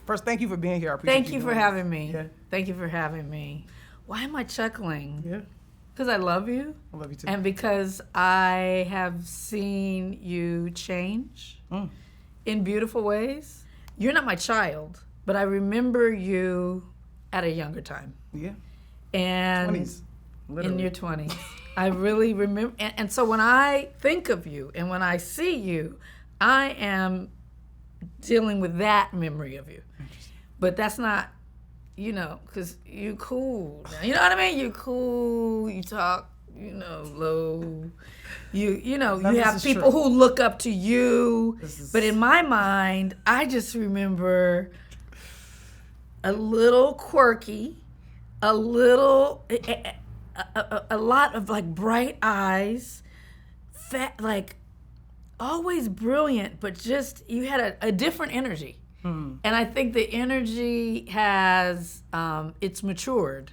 First, thank you for being here. I appreciate Thank you for having me. Yeah. Thank you for having me. Why am I chuckling? Yeah. Because I love you. I love you too. And because I have seen you change in beautiful ways. You're not my child, but I remember you at a younger time. Yeah. And 20s. Literally. In your 20s. I really remember. And so when I think of you and when I see you, I am dealing with that memory of you. But that's not, because you cool. You know what I mean? You cool. You talk, low. You have people who look up to you. But in my mind, I just remember a little quirky, a little, a lot of like bright eyes, fat, like always brilliant, but just you had a different energy. And I think the energy has, it's matured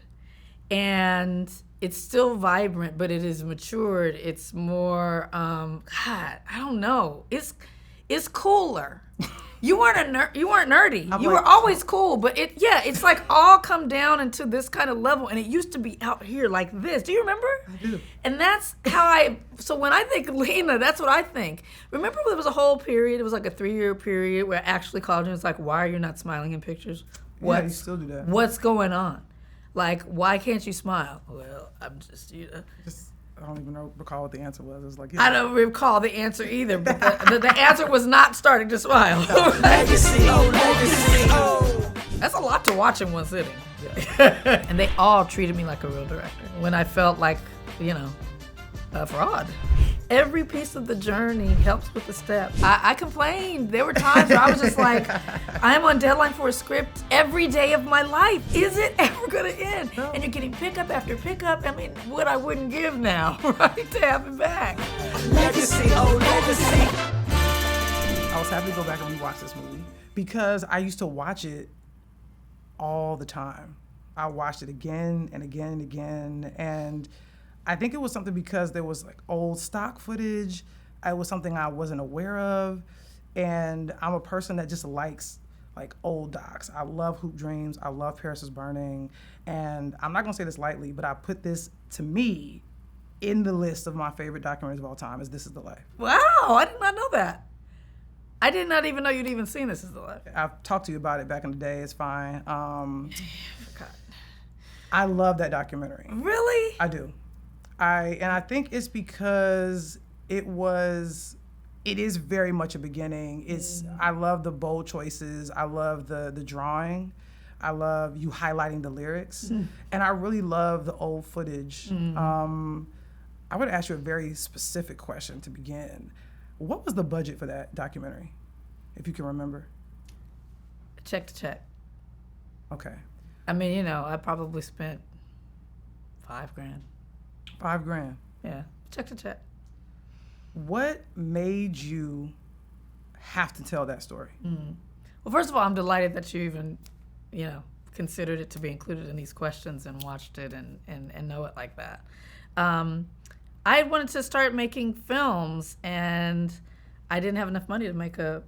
and it's still vibrant, but it is matured. It's more, God, I don't know. It's cooler. You weren't nerdy. You were always cool, but it's like all come down into this kind of level, and it used to be out here like this. Do you remember? I do. And that's how so when I think Lena, that's what I think. Remember there was a whole period, it was like a 3-year period where I actually called you and was like, why are you not smiling in pictures? Yeah, you still do that. What's going on? Like, why can't you smile? Well, I'm just, I don't even recall what the answer was. It was like, I don't recall the answer either, but the answer was not starting to smile. Legacy, legacy. That's a lot to watch in one sitting. Yeah. And they all treated me like a real director when I felt like, a fraud. Every piece of the journey helps with the steps. I complained. There were times where I was just like, I'm on deadline for a script every day of my life. Is it ever gonna end? No. And you're getting pickup after pickup. I mean, what I wouldn't give now, right, to have it back. Legacy, legacy. I was happy to go back and rewatch this movie because I used to watch it all the time. I watched it again and again and again, and I think it was something because there was like old stock footage. It was something I wasn't aware of, and I'm a person that just likes like old docs. I love Hoop Dreams. I love Paris is Burning, and I'm not gonna say this lightly, but I put this, to me, in the list of my favorite documentaries of all time. Is This Is the Life. Wow, I did not know that. I did not even know you'd even seen This Is the Life. I've talked to you about it back in the day. It's fine. God. I love that documentary. Really? I do. I think it's because it is very much a beginning. I love the bold choices. I love the drawing. I love you highlighting the lyrics. And I really love the old footage. I would ask you a very specific question to begin. What was the budget for that documentary, if you can remember? Check to check. Okay. I mean, I probably spent $5,000. $5,000. Yeah, check to check. What made you have to tell that story? Well, first of all, I'm delighted that you even, considered it to be included in these questions and watched it and know it like that. I wanted to start making films, and I didn't have enough money to make a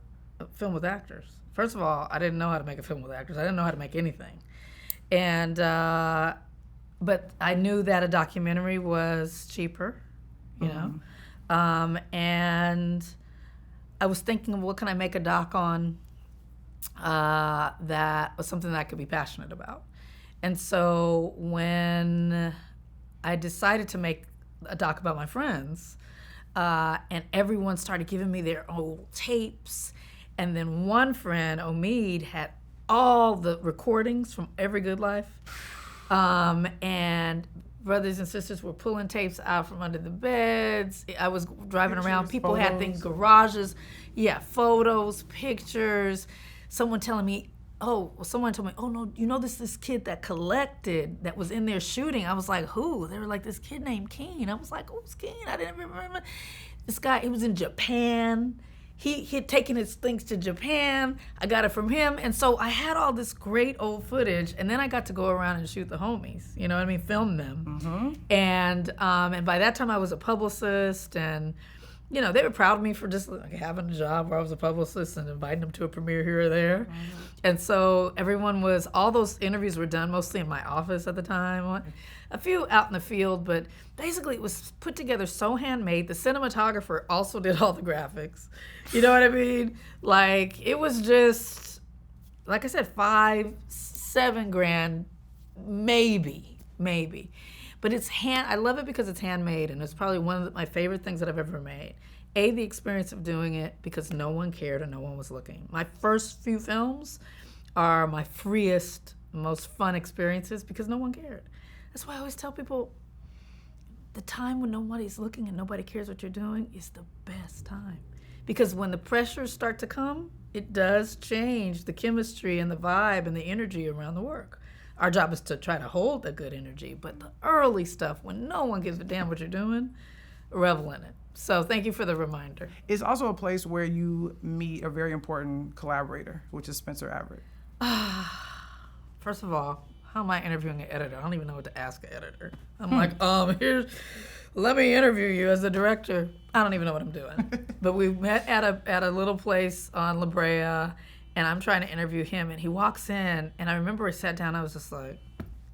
film with actors. First of all, I didn't know how to make a film with actors. I didn't know how to make anything. And but I knew that a documentary was cheaper, and I was thinking of what can I make a doc on that was something that I could be passionate about. And so when I decided to make a doc about my friends, and everyone started giving me their old tapes, and then one friend, Omid, had all the recordings from Every Good Life. And brothers and sisters were pulling tapes out from under the beds. I was driving around. People had things, garages. Yeah, photos, pictures. Someone told me, oh no, this kid that collected, that was in there shooting. I was like, who? They were like, this kid named Keen. I was like, who's Keen? I didn't remember. This guy, he was in Japan. He had taken his things to Japan. I got it from him. And so I had all this great old footage, and then I got to go around and shoot the homies, film them. And by that time I was a publicist, and they were proud of me for just like, having a job where I was a publicist and inviting them to a premiere here or there. Mm-hmm. And so all those interviews were done mostly in my office at the time. A few out in the field, but basically it was put together so handmade. The cinematographer also did all the graphics. You know what I mean? Like, it was just, like I said, $5-7 grand, maybe. But I love it because it's handmade, and it's probably one of my favorite things that I've ever made. The experience of doing it because no one cared and no one was looking. My first few films are my freest, most fun experiences because no one cared. That's why I always tell people, the time when nobody's looking and nobody cares what you're doing is the best time. Because when the pressures start to come, it does change the chemistry and the vibe and the energy around the work. Our job is to try to hold a good energy, but the early stuff, when no one gives a damn what you're doing, revel in it. So thank you for the reminder. It's also a place where you meet a very important collaborator, which is Spencer Everett. First of all, how am I interviewing an editor? I don't even know what to ask an editor. I'm like, let me interview you as the director. I don't even know what I'm doing. But we met at a little place on La Brea, and I'm trying to interview him, and he walks in, and I remember he sat down, I was just like,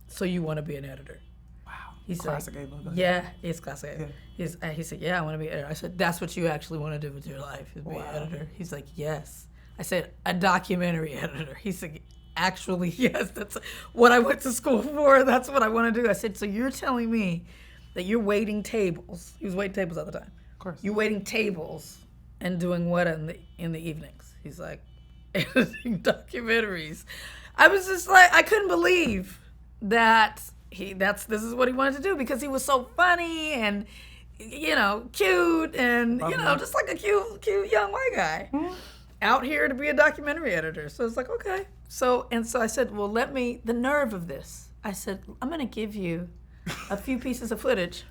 so you want to be an editor? Wow. He's classic like, Ava. yeah, it's classic Ava. Yeah. He said, yeah, I want to be an editor. I said, that's what you actually want to do with your life, is be an editor? He's like, yes. I said, a documentary editor. He said, actually, yes, that's what I went to school for. That's what I want to do. I said, so you're telling me that you're waiting tables. He was waiting tables all the time. Of course. You're waiting tables and doing what in the evenings? He's like, editing documentaries. I was just like, I couldn't believe that this is what he wanted to do because he was so funny and cute and just like a cute young white guy out here to be a documentary editor. So it's like, okay. So I said, well, the nerve of this. I said, I'm going to give you a few pieces of footage.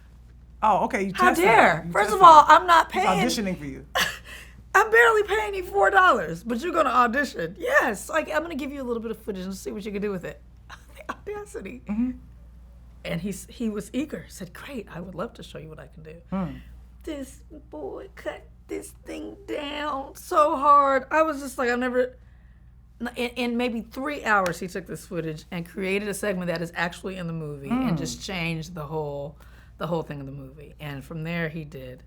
Oh, okay. How dare? First of all, I'm not paying. He's auditioning for you. I'm barely paying you $4, but you're going to audition. Yes. Like, I'm going to give you a little bit of footage and see what you can do with it. The audacity. Mm-hmm. And he was eager. He said, great, I would love to show you what I can do. This boy cut this thing down so hard. I was just like, in maybe 3 hours, he took this footage and created a segment that is actually in the movie and just changed the whole thing of the movie. And from there, he did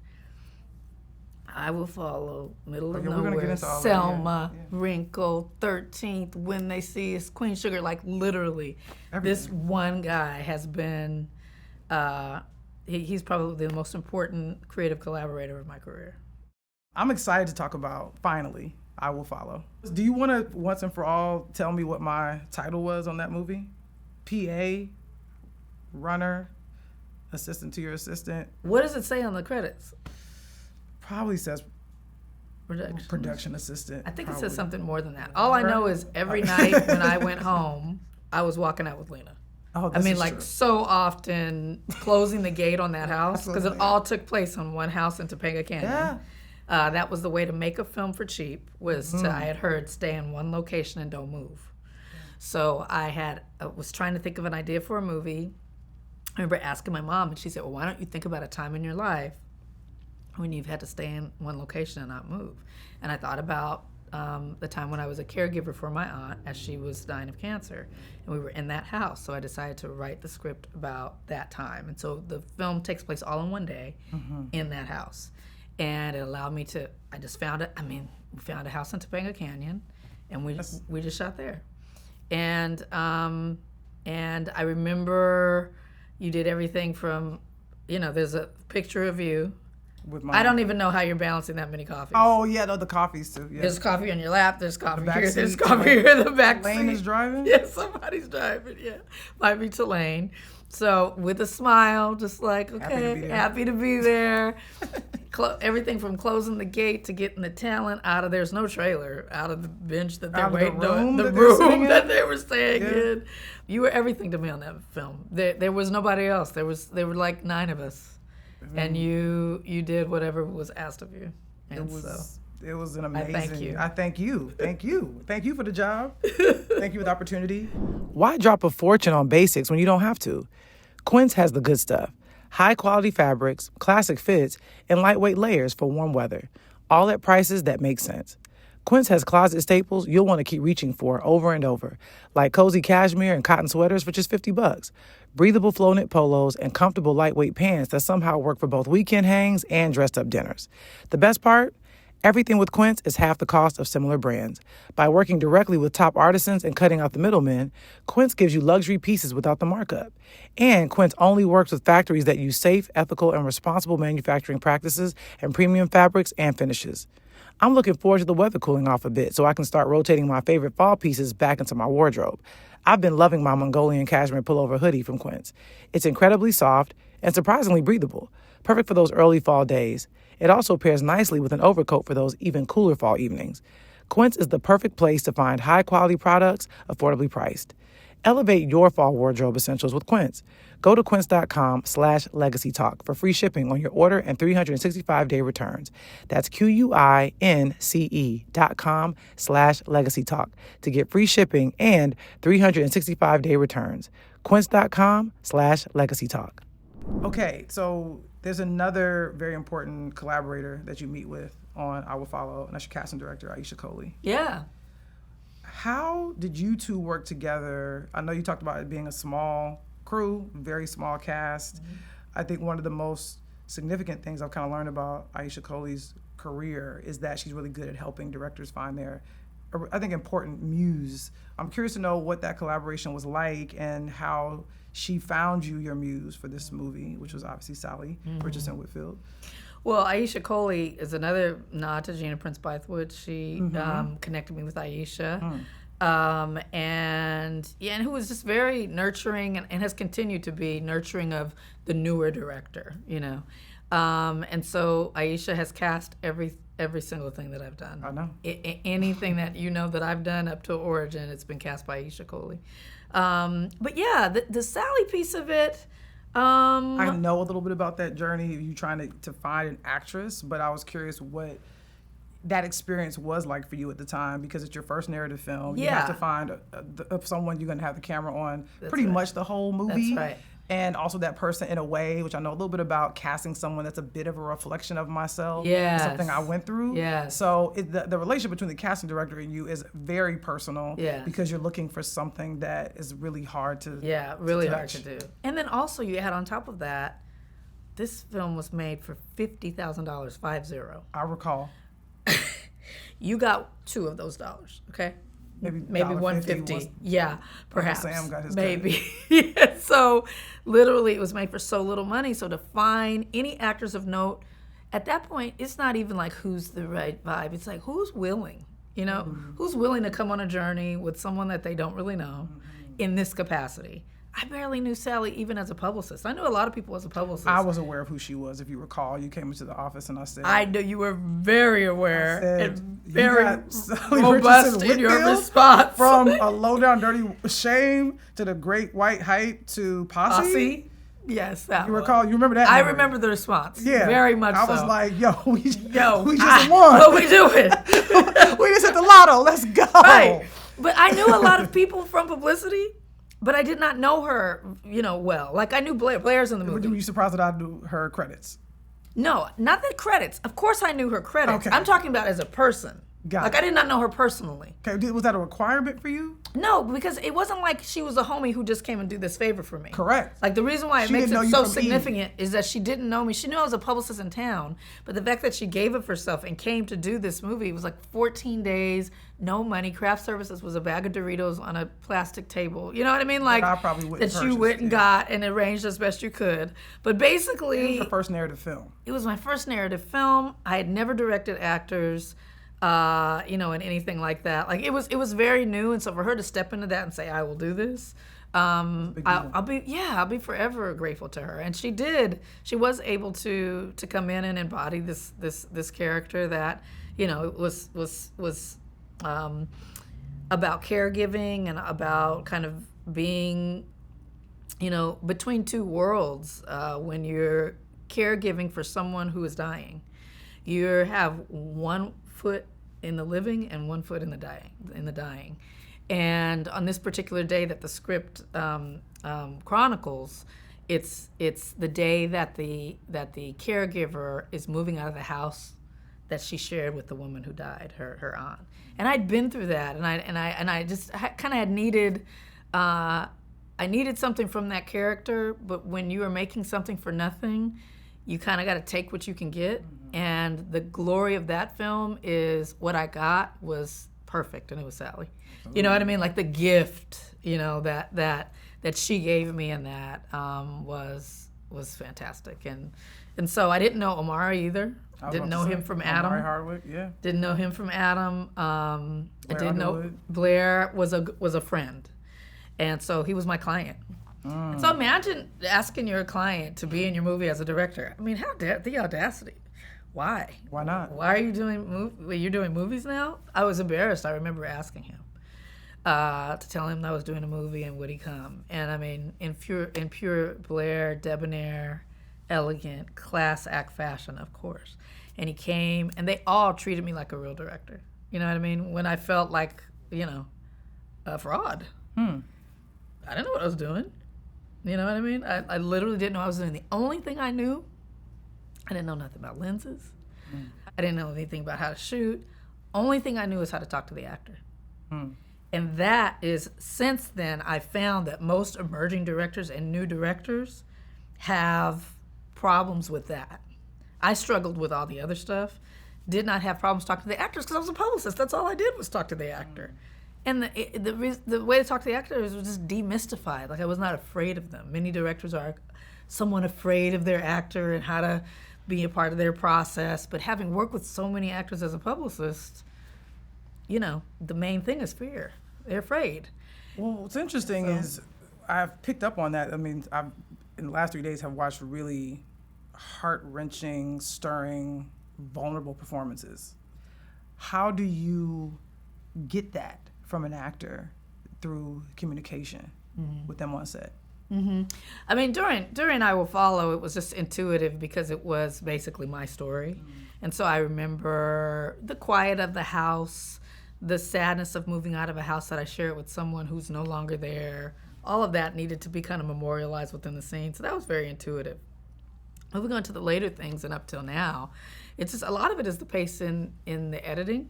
I Will Follow, Middle of Nowhere, Selma, Wrinkle, 13th, When They See Us, Queen Sugar. Like, literally, this one guy has been, he's probably the most important creative collaborator of my career. I'm excited to talk about, finally, I Will Follow. Do you want to, once and for all, tell me what my title was on that movie? PA, runner, assistant to your assistant. What does it say on the credits? Probably says production assistant. I think it says something more than that. All I know is every night when I went home, I was walking out with Lena. Oh, I mean, like, true. So often closing the gate on that house, because it all took place on one house in Topanga Canyon. Yeah. That was the way to make a film for cheap, was to, I had heard, stay in one location and don't move. So I was trying to think of an idea for a movie. I remember asking my mom, and she said, well, why don't you think about a time in your life when you've had to stay in one location and not move? And I thought about the time when I was a caregiver for my aunt as she was dying of cancer, and we were in that house. So I decided to write the script about that time. And so the film takes place all in one day in that house. And it allowed me to, we found a house in Topanga Canyon, and we just shot there. And I remember you did everything from, there's a picture of you. I don't even know how you're balancing that many coffees. Oh, yeah, the coffees too. Yeah. There's coffee on your lap, there's coffee here, there's coffee here in the back seat. Lane is driving? Yeah, somebody's driving, yeah. Might be Tulane. So with a smile, just like, okay, happy to be there. Everything from closing the gate to getting the talent out of, there's no trailer, out of the bench that they're waiting on, the room that they were staying in. You were everything to me on that film. There was nobody else. There were like 9 of us. And you did whatever was asked of you. And it was an amazing. I thank you. I thank you. Thank you. Thank you for the job. Thank you for the opportunity. Why drop a fortune on basics when you don't have to? Quince has the good stuff. High-quality fabrics, classic fits, and lightweight layers for warm weather, all at prices that make sense. Quince has closet staples you'll want to keep reaching for over and over, like cozy cashmere and cotton sweaters for just $50, breathable flow knit polos, and comfortable lightweight pants that somehow work for both weekend hangs and dressed-up dinners. The best part? Everything with Quince is half the cost of similar brands. By working directly with top artisans and cutting out the middlemen, Quince gives you luxury pieces without the markup. And Quince only works with factories that use safe, ethical, and responsible manufacturing practices and premium fabrics and finishes. I'm looking forward to the weather cooling off a bit so I can start rotating my favorite fall pieces back into my wardrobe. I've been loving my Mongolian cashmere pullover hoodie from Quince. It's incredibly soft and surprisingly breathable, perfect for those early fall days. It also pairs nicely with an overcoat for those even cooler fall evenings. Quince is the perfect place to find high-quality products affordably priced. Elevate your fall wardrobe essentials with Quince. Go to quince.com/legacytalk for free shipping on your order and 365-day returns. That's QUINCE.com/legacytalk to get free shipping and 365-day returns. Quince.com/legacytalk. Okay, so there's another very important collaborator that you meet with on I Will Follow, and that's your casting director, Aisha Coley. Yeah. How did you two work together? I know you talked about it being a small crew, very small cast. Mm-hmm. I think one of the most significant things I've kind of learned about Aisha Coley's career is that she's really good at helping directors find their, I think, important muse. I'm curious to know what that collaboration was like and how she found you your muse for this movie, which was obviously Sally Richardson Whitfield. Well, Aisha Coley is another nod to Gina Prince Bythewood. She connected me with Aisha. And who was just very nurturing and has continued to be nurturing of the newer director, you know. And so Aisha has cast every single thing that I've done. I know. Anything that you know that I've done up to Origin, it's been cast by Aisha Coley. But yeah, the Sally piece of it. I know a little bit about that journey, you trying to find an actress, but I was curious what that experience was like for you at the time, because it's your first narrative film. Yeah. You have to find someone you're going to have the camera on pretty much the whole movie. That's right. And also that person in a way, which I know a little bit about, casting someone that's a bit of a reflection of myself. Yes. Something I went through. Yes. So the relationship between the casting director and you is very personal. Yes. Because you're looking for something that is really hard to really to hard to do. And then also you had on top of that, this film was made for $50,000, 50. I recall. You got $2 of those dollars, okay? Maybe $150. Yeah, perhaps. Sam got his maybe. Yeah, so literally it was made for so little money. So to find any actors of note, at that point, it's not even like who's the right vibe. It's like who's willing, you know? Who's willing to come on a journey with someone that they don't really know in this capacity. I barely knew Sally even as a publicist. I knew a lot of people as a publicist. I was aware of who she was. If you recall, you came into the office and I said... I know you were very aware and very robust in your response. From a low-down dirty shame to the great white hype to Posse. Yes, that you recall? You remember that? I remember the response. Yeah, very much. I was like, we just won. What we doing? We just hit the lotto. Let's go. Right. But I knew a lot of people from publicity. But I did not know her, well. Like, I knew Blair's in the movie. Were you surprised that I knew her credits? No, not the credits. Of course I knew her credits. Okay. I'm talking about as a person. I did not know her personally. Okay, was that a requirement for you? No, because it wasn't like she was a homie who just came and did this favor for me. Correct. Like, the reason why it makes it so significant is that she didn't know me. She knew I was a publicist in town, but the fact that she gave of herself and came to do this movie, it was like 14 days, no money. Craft services was a bag of Doritos on a plastic table. You know what I mean? Like, I probably wouldn't that you went and got and arranged as best you could. But basically... It was your first narrative film. It was my first narrative film. I had never directed actors. And anything like that. Like it was very new, and so for her to step into that and say, "I will do this," I'll be forever grateful to her. And she did. She was able to come in and embody this character that was about caregiving and about kind of being between two worlds. When you're caregiving for someone who is dying, you have one foot in the living and 1 foot in the dying. And on this particular day that the script chronicles, it's the day that the caregiver is moving out of the house that she shared with the woman who died, her aunt. And I'd been through that, and I just kind of had needed. I needed something from that character, but when you are making something for nothing, you kind of got to take what you can get. And the glory of that film is what I got was perfect, and it was Sally. You know what I mean? Like the gift, that she gave me in that was fantastic. And so I didn't know Omari either. Didn't know him from Adam. Omari Hardwick, yeah. Didn't know him from Adam. I didn't know Blair was a friend. And so he was my client. And so imagine asking your client to be in your movie as a director. I mean, the audacity. Why? Why not? Why are you you're doing movies now? I was embarrassed. I remember asking him to tell him I was doing a movie and would he come. And I mean, in pure Blair, debonair, elegant, class act fashion, of course. And he came, and they all treated me like a real director. You know what I mean? When I felt like, a fraud. I didn't know what I was doing. You know what I mean? I literally didn't know what I was doing. The only thing I knew, I didn't know nothing about lenses. I didn't know anything about how to shoot. Only thing I knew is how to talk to the actor. And that is, since then, I found that most emerging directors and new directors have problems with that. I struggled with all the other stuff. Did not have problems talking to the actors because I was a publicist. That's all I did was talk to the actor. And the way to talk to the actors was just demystified. Like I was not afraid of them. Many directors are somewhat afraid of their actor and how to be a part of their process. But having worked with so many actors as a publicist, the main thing is fear. They're afraid. Well, what's interesting is I've picked up on that. I mean, I've in the last 3 days have watched really heart-wrenching, stirring, vulnerable performances. How do you get that from an actor through communication with them on set? I mean, during I Will Follow, it was just intuitive because it was basically my story. And so I remember the quiet of the house, the sadness of moving out of a house that I shared with someone who's no longer there. All of that needed to be kind of memorialized within the scene. So that was very intuitive. Moving on to the later things and up till now, it's just a lot of it is the pace in the editing.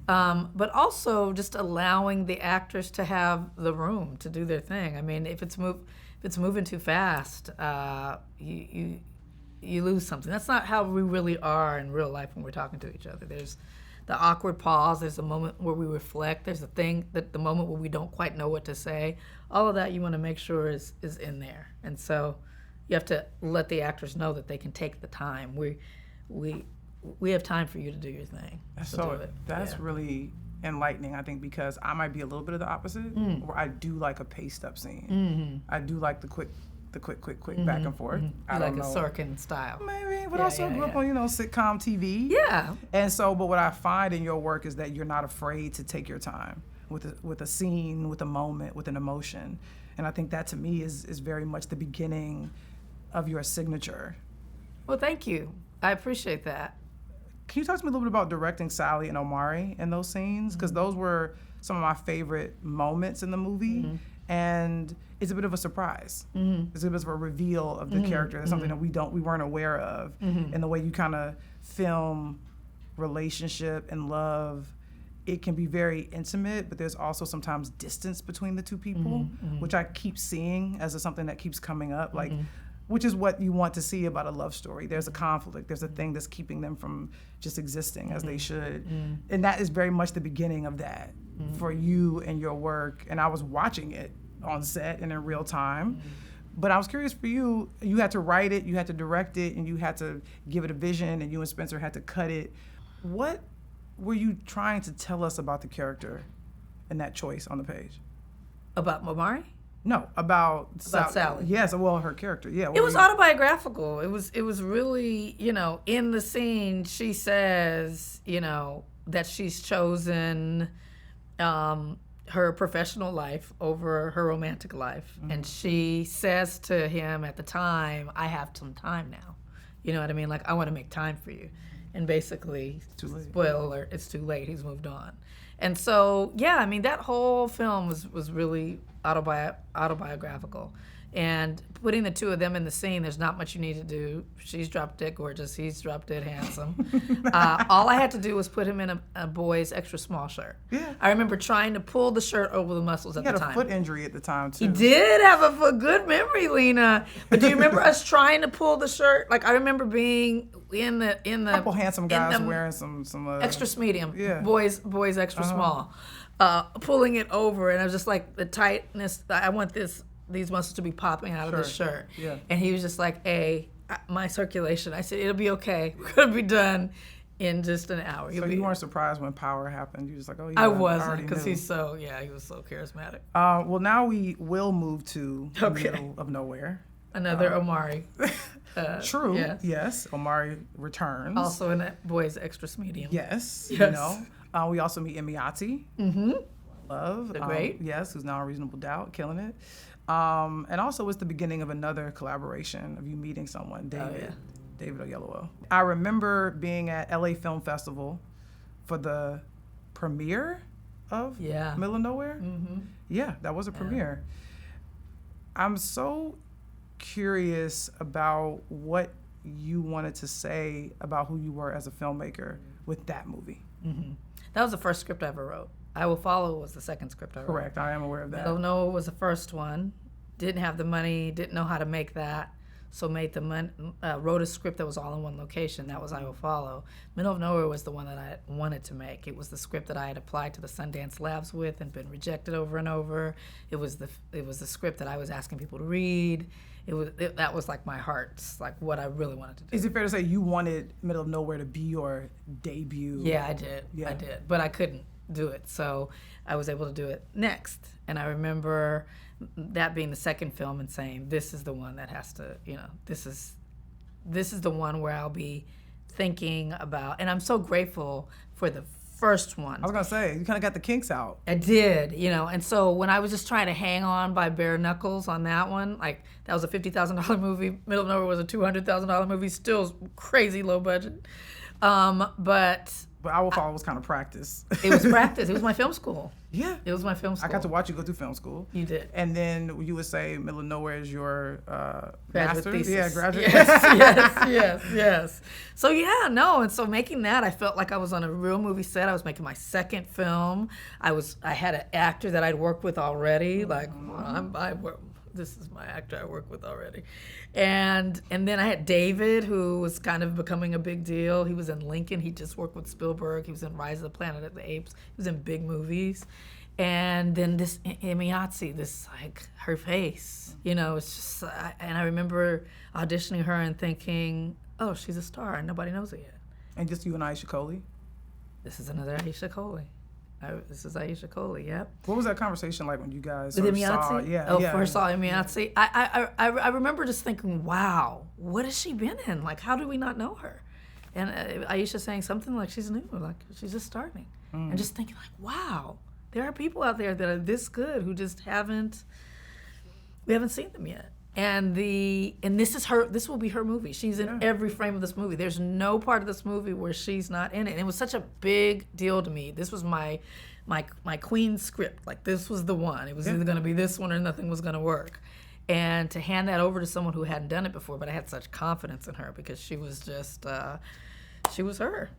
But also just allowing the actors to have the room to do their thing. I mean, if it's moving too fast, you lose something. That's not how we really are in real life when we're talking to each other. There's the awkward pause. There's a moment where we reflect. There's the moment where we don't quite know what to say. All of that you want to make sure is in there. And so you have to let the actors know that they can take the time. We have time for you to do your thing. That's really enlightening, I think, because I might be a little bit of the opposite, where I do like a paced up scene. I do like the quick back and forth. I don't know. A Sorkin style. Maybe, but also grew up on, sitcom TV. Yeah. And so, but what I find in your work is that you're not afraid to take your time with a scene, with a moment, with an emotion. And I think that to me is very much the beginning of your signature. Well, thank you. I appreciate that. Can you talk to me a little bit about directing Sally and Omari in those scenes? Because those were some of my favorite moments in the movie. And it's a bit of a surprise. It's a bit of a reveal of the character. That's something that we weren't aware of. And the way you kind of film relationship and love, it can be very intimate, but there's also sometimes distance between the two people, which I keep seeing as something that keeps coming up. Like, which is what you want to see about a love story. There's a conflict. There's a thing that's keeping them from just existing as they should. And that is very much the beginning of that for you and your work. And I was watching it on set and in real time. But I was curious for you, you had to write it, you had to direct it, and you had to give it a vision, and you and Spencer had to cut it. What were you trying to tell us about the character in that choice on the page? About Omari? No, about Sally. Yes, well, her character. Yeah. It was autobiographical. It was really, in the scene, she says, that she's chosen her professional life over her romantic life. And she says to him at the time, I have some time now. You know what I mean? Like, I want to make time for you. And basically, spoiler alert, it's too late. He's moved on. And so, yeah, I mean, that whole film was really autobiographical. And putting the two of them in the scene, there's not much you need to do. She's drop dead gorgeous. He's drop dead handsome. All I had to do was put him in a boy's extra small shirt. Yeah. I remember trying to pull the shirt over the muscles at the time. He had a foot injury at the time, too. He did have a good memory, Lena. But do you remember us trying to pull the shirt? Like, I remember being in the couple handsome guys wearing some extra medium. Yeah. Boys extra small. Pulling it over, and I was just like, the tightness, I want these muscles to be popping out of this shirt. Yeah. And he was just like, hey, my circulation. I said, it'll be okay. We're going to be done in just an hour. So you weren't surprised when Power happened? You were just like, oh, yeah, I wasn't, because he he was so charismatic. Well, now we will move to the middle of nowhere. Another Omari. True. Yes. Omari returns. Also in that Boys Extra Medium. Yes. Yes. You know. We also meet Emmy Awaihe. Mm-hmm. Love. The great. Yes, who's now a Reasonable Doubt, killing it. And also it's the beginning of another collaboration of you meeting someone, David Oyelowo. I remember being at LA Film Festival for the premiere of Middle of Nowhere. Mm-hmm. Yeah, that was a premiere. I'm so curious about what you wanted to say about who you were as a filmmaker with that movie. Mm-hmm. That was the first script I ever wrote. I Will Follow was the second script I wrote. Correct, I am aware of that. Middle of Nowhere was the first one. Didn't have the money, didn't know how to make that, so wrote a script that was all in one location. That was I Will Follow. Middle of Nowhere was the one that I wanted to make. It was the script that I had applied to the Sundance Labs with and been rejected over and over. It was the script that I was asking people to read. That was like my heart, like what I really wanted to do. Is it fair to say you wanted Middle of Nowhere to be your debut? Yeah, I did. Yeah. I did, but I couldn't do it, so I was able to do it next. And I remember that being the second film and saying, this is the one that has to, this is the one where I'll be thinking about, and I'm so grateful for the first one. I was gonna say, you kind of got the kinks out. I did, and so when I was just trying to hang on by bare knuckles on that one, like that was a $50,000 movie, Middle of Nowhere was a $200,000 movie, still crazy low budget, but I Will Follow was kind of practice. It was practice. It was my film school. Yeah. It was my film school. I got to watch you go through film school. You did. And then you would say Middle of Nowhere is your graduate master's? thesis. Yeah, graduate. Yes. So and so making that, I felt like I was on a real movie set. I was making my second film. I had an actor that I'd worked with already. Like, this is my actor I work with already. And then I had David, who was kind of becoming a big deal. He was in Lincoln. He just worked with Spielberg. He was in Rise of the Planet of the Apes. He was in big movies. And then this Emmy Awaihe, this, like, her face. It's just, and I remember auditioning her and thinking, oh, she's a star and nobody knows it yet. And just you and Aisha Coley? This is another Aisha Coley. This is Aisha Coley, yep. What was that conversation like when you guys with Emmy saw? First saw Emmy Awaihe. I remember just thinking, wow, what has she been in? Like, how do we not know her? And Aisha saying something like she's new, like she's just starting. And just thinking like, wow, there are people out there that are this good who just we haven't seen them yet. And this will be her movie. She's in every frame of this movie. There's no part of this movie where she's not in it. And it was such a big deal to me. This was my queen script. Like, this was the one. It was either going to be this one or nothing was going to work. And to hand that over to someone who hadn't done it before, but I had such confidence in her because she was just, she was her.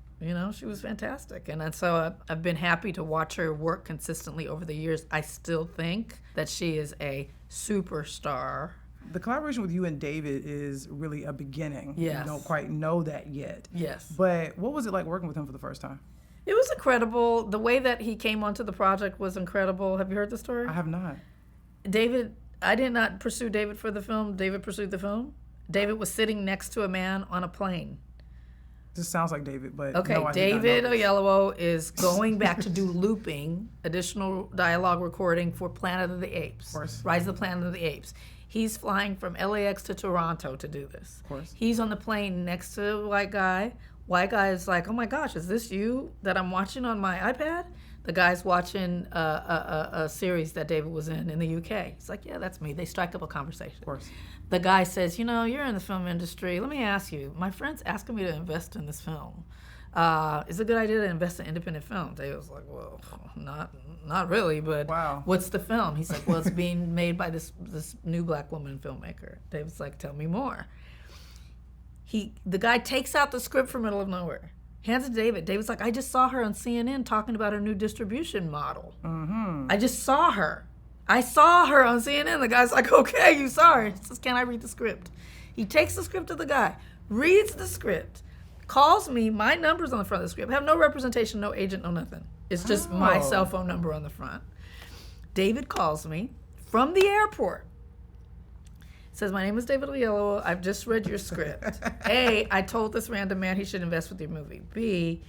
She was fantastic. And so I've been happy to watch her work consistently over the years. I still think that she is a superstar. The collaboration with you and David is really a beginning. Yes. You don't quite know that yet. Yes. But what was it like working with him for the first time? It was incredible. The way that he came onto the project was incredible. Have you heard the story? I have not. David, I did not pursue David for the film. David pursued the film. David was sitting next to a man on a plane. This sounds like David, but okay, no, I David did not know this. Oyelowo is going back to do looping, additional dialogue recording for Planet of the Apes. Of course. Rise of the Planet of the Apes. He's flying from LAX to Toronto to do this. Of course. He's on the plane next to a white guy. White guy is like, oh my gosh, is this you that I'm watching on my iPad? The guy's watching a series that David was in the UK. He's like, yeah, that's me. They strike up a conversation. Of course. The guy says, you're in the film industry. Let me ask you, my friend's asking me to invest in this film. Is it a good idea to invest in independent films? David was like, well, not really, but Wow. what's the film? He's like, well, it's being made by this new black woman filmmaker. David's like, tell me more. The guy takes out the script from middle of nowhere, hands it to David. David's like, I just saw her on CNN talking about her new distribution model. Mm-hmm. I just saw her. I saw her on CNN. The guy's like, okay, you saw her. He says, can I read the script? He takes the script to the guy, reads the script, calls me, my number's on the front of the script. I have no representation, no agent, no nothing. It's just my cell phone number on the front. David calls me from the airport. Says, my name is David Oyelowo. I've just read your script. A, I told this random man he should invest with your movie. B,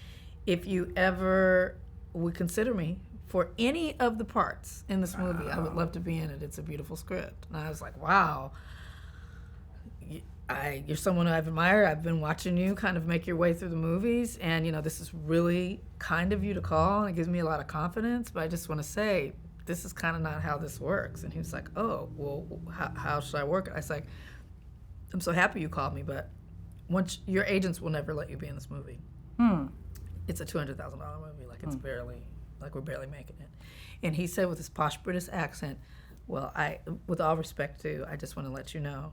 if you ever would consider me for any of the parts in this movie, I would love to be in it. It's a beautiful script. And I was like, wow. You're someone who I've admired. I've been watching you kind of make your way through the movies. And, this is really kind of you to call. And it gives me a lot of confidence. But I just want to say, this is kind of not how this works. And he was like, oh, well, how should I work it? I was like, I'm so happy you called me, but your agents will never let you be in this movie. It's a $200,000 movie. Like, it's barely, like we're barely making it. And he said with his posh British accent, well, with all respect to, I just want to let you know,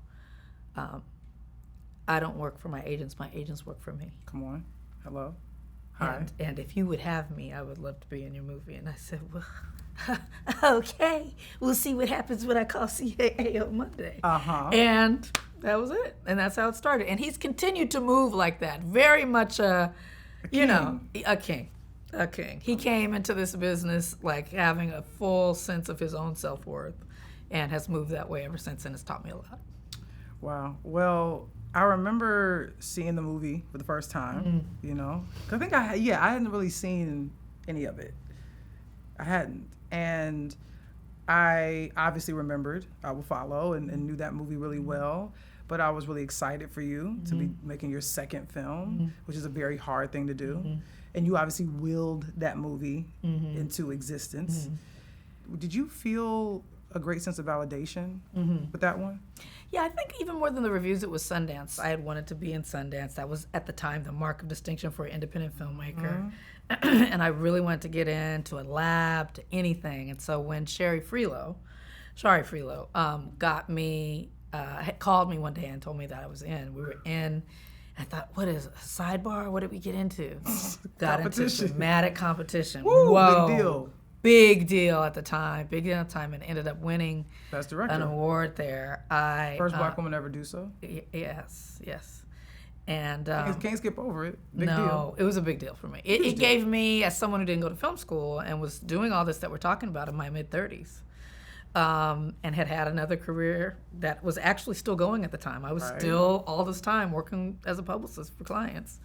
I don't work for my agents work for me. Come on. Hello. Hi. And if you would have me, I would love to be in your movie. And I said, well, okay, we'll see what happens when I call CAA on Monday. And that was it. And that's how it started. And he's continued to move like that. Very much a king. He came into this business like having a full sense of his own self-worth and has moved that way ever since, and it's taught me a lot. Wow. Well, I remember seeing the movie for the first time, 'Cause I think I hadn't really seen any of it. I hadn't. And I obviously remembered I Will Follow and knew that movie really well. But I was really excited for you to be making your second film, which is a very hard thing to do. And you obviously willed that movie into existence. Did you feel a great sense of validation with that one? Yeah, I think even more than the reviews, it was Sundance. I had wanted to be in Sundance. That was, at the time, the mark of distinction for an independent filmmaker. And I really wanted to get into a lab, to anything. And so when Shari Freelo, got me, had called me one day and told me that I was in. We were in. I thought, what is a sidebar? What did we get into? Got into dramatic competition. Woo, whoa. big deal. Big deal at the time, and ended up winning Best Director. an award there. First black woman ever do so? Yes. And can't skip over it. Big no, deal. it was a big deal for me. It gave me, as someone who didn't go to film school and was doing all this that we're talking about in my mid-30s, and had another career that was actually still going at the time. I was still, all this time, working as a publicist for clients.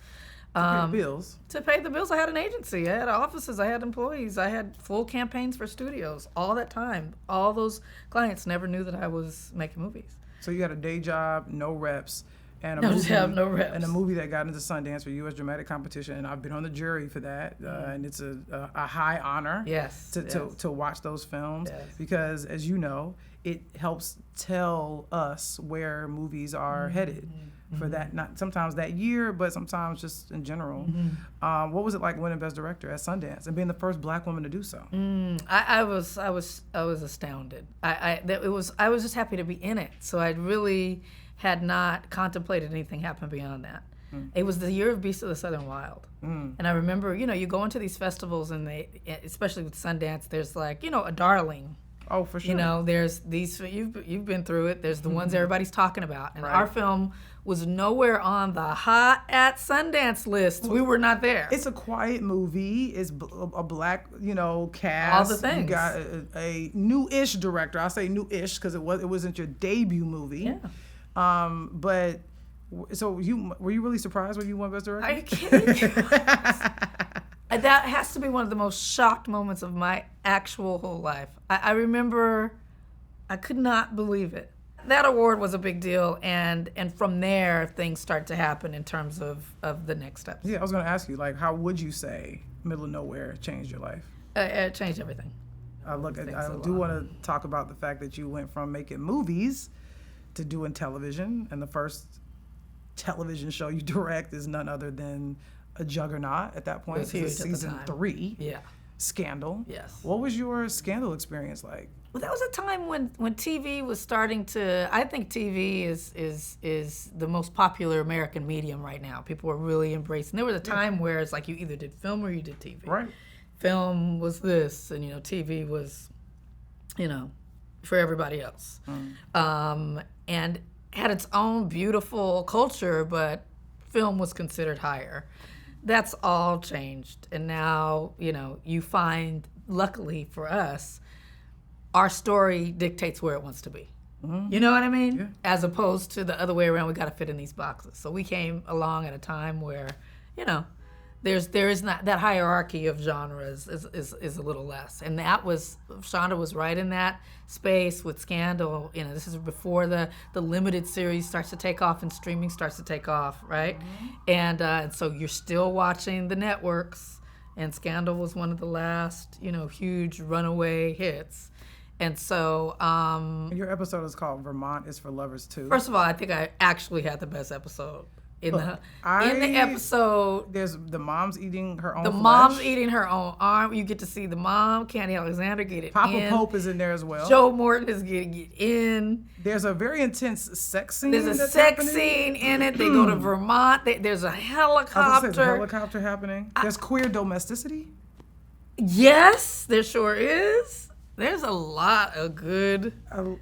To pay bills. To pay the bills. I had an agency. I had offices. I had employees. I had full campaigns for studios. All that time, all those clients never knew that I was making movies. So you had a day job, no reps, and no reps. And a movie that got into Sundance for U.S. Dramatic Competition, and I've been on the jury for that, and it's a high honor. To watch those films because, as you know, it helps tell us where movies are headed. For that, not sometimes that year, but sometimes just in general. What was it like winning Best Director at Sundance and being the first black woman to do so? I was astounded. I was just happy to be in it. So I really had not contemplated anything happen beyond that. It was the year of Beasts of the Southern Wild, and I remember, you go into these festivals and especially with Sundance, there's like, a darling. Oh, for sure. There's these, you've been through it. There's the ones everybody's talking about. And our film was nowhere on the hot at Sundance list. We were not there. It's a quiet movie. It's a black, cast. All the things. You got a new-ish director. I'll say new-ish because it wasn't your debut movie. Yeah. But so were you really surprised when you won Best Director? Are you kidding? That has to be one of the most shocked moments of my actual whole life. I remember, I could not believe it. That award was a big deal, and from there, things start to happen in terms of the next steps. Yeah, I was going to ask you, how would you say Middle of Nowhere changed your life? It changed everything. I do want to talk about the fact that you went from making movies to doing television, and the first television show you direct is none other than a juggernaut at that point. It was huge This is at the season time. 3. Yeah. Scandal. Yes. What was your Scandal experience like? Well, that was a time when TV was starting to. I think TV is the most popular American medium right now. People were really embracing. There was a time where it's like you either did film or you did TV. Right. Film was this, and TV was, for everybody else, and had its own beautiful culture, but film was considered higher. That's all changed, and now you find, luckily for us, our story dictates where it wants to be. Mm-hmm. You know what I mean? Yeah. As opposed to the other way around, we got to fit in these boxes. So we came along at a time where, there is not that hierarchy of genres is a little less, and that was Shonda was right in that space with Scandal. This is before the limited series starts to take off and streaming starts to take off, right? Mm-hmm. And so you're still watching the networks, and Scandal was one of the last huge runaway hits. And so your episode is called Vermont is for Lovers Too. First of all, I think I actually had the best episode. In the episode, there's the mom's eating her own. Mom's eating her own arm. You get to see the mom, Candy Alexander, get it Papa in. Pope is in there as well. Joe Morton is getting it in. There's a very intense sex scene. There's a sex scene in it. They go to Vermont. There's a helicopter. There's a helicopter happening. There's queer domesticity. Yes, there sure is. There's a lot of good.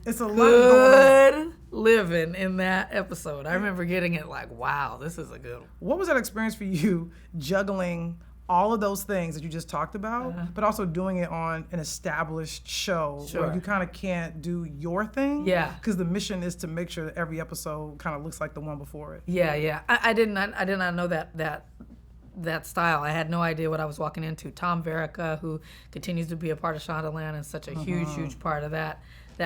It's a lot going on. Living in that episode. I remember getting it like, wow, this is a good one. What was that experience for you, juggling all of those things that you just talked about, but also doing it on an established show where you kind of can't do your thing? Yeah. Because the mission is to make sure that every episode kind of looks like the one before it. Yeah. I did not know that style. I had no idea what I was walking into. Tom Verica, who continues to be a part of Shondaland and such a huge part of that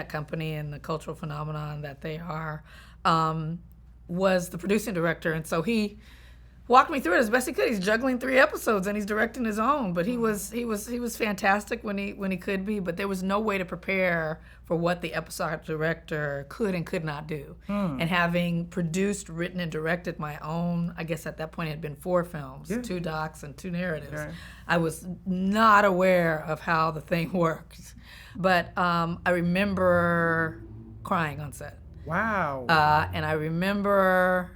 company and the cultural phenomenon that they are, was the producing director. And so he walked me through it as best he could. He's juggling 3 episodes and he's directing his own, but he was fantastic when he could be, but there was no way to prepare for what the episode director could and could not do. And having produced, written, and directed my own, I guess at that point it had been 4 films, 2 docs and 2 narratives. Right. I was not aware of how the thing worked. But I remember crying on set. Wow. And I remember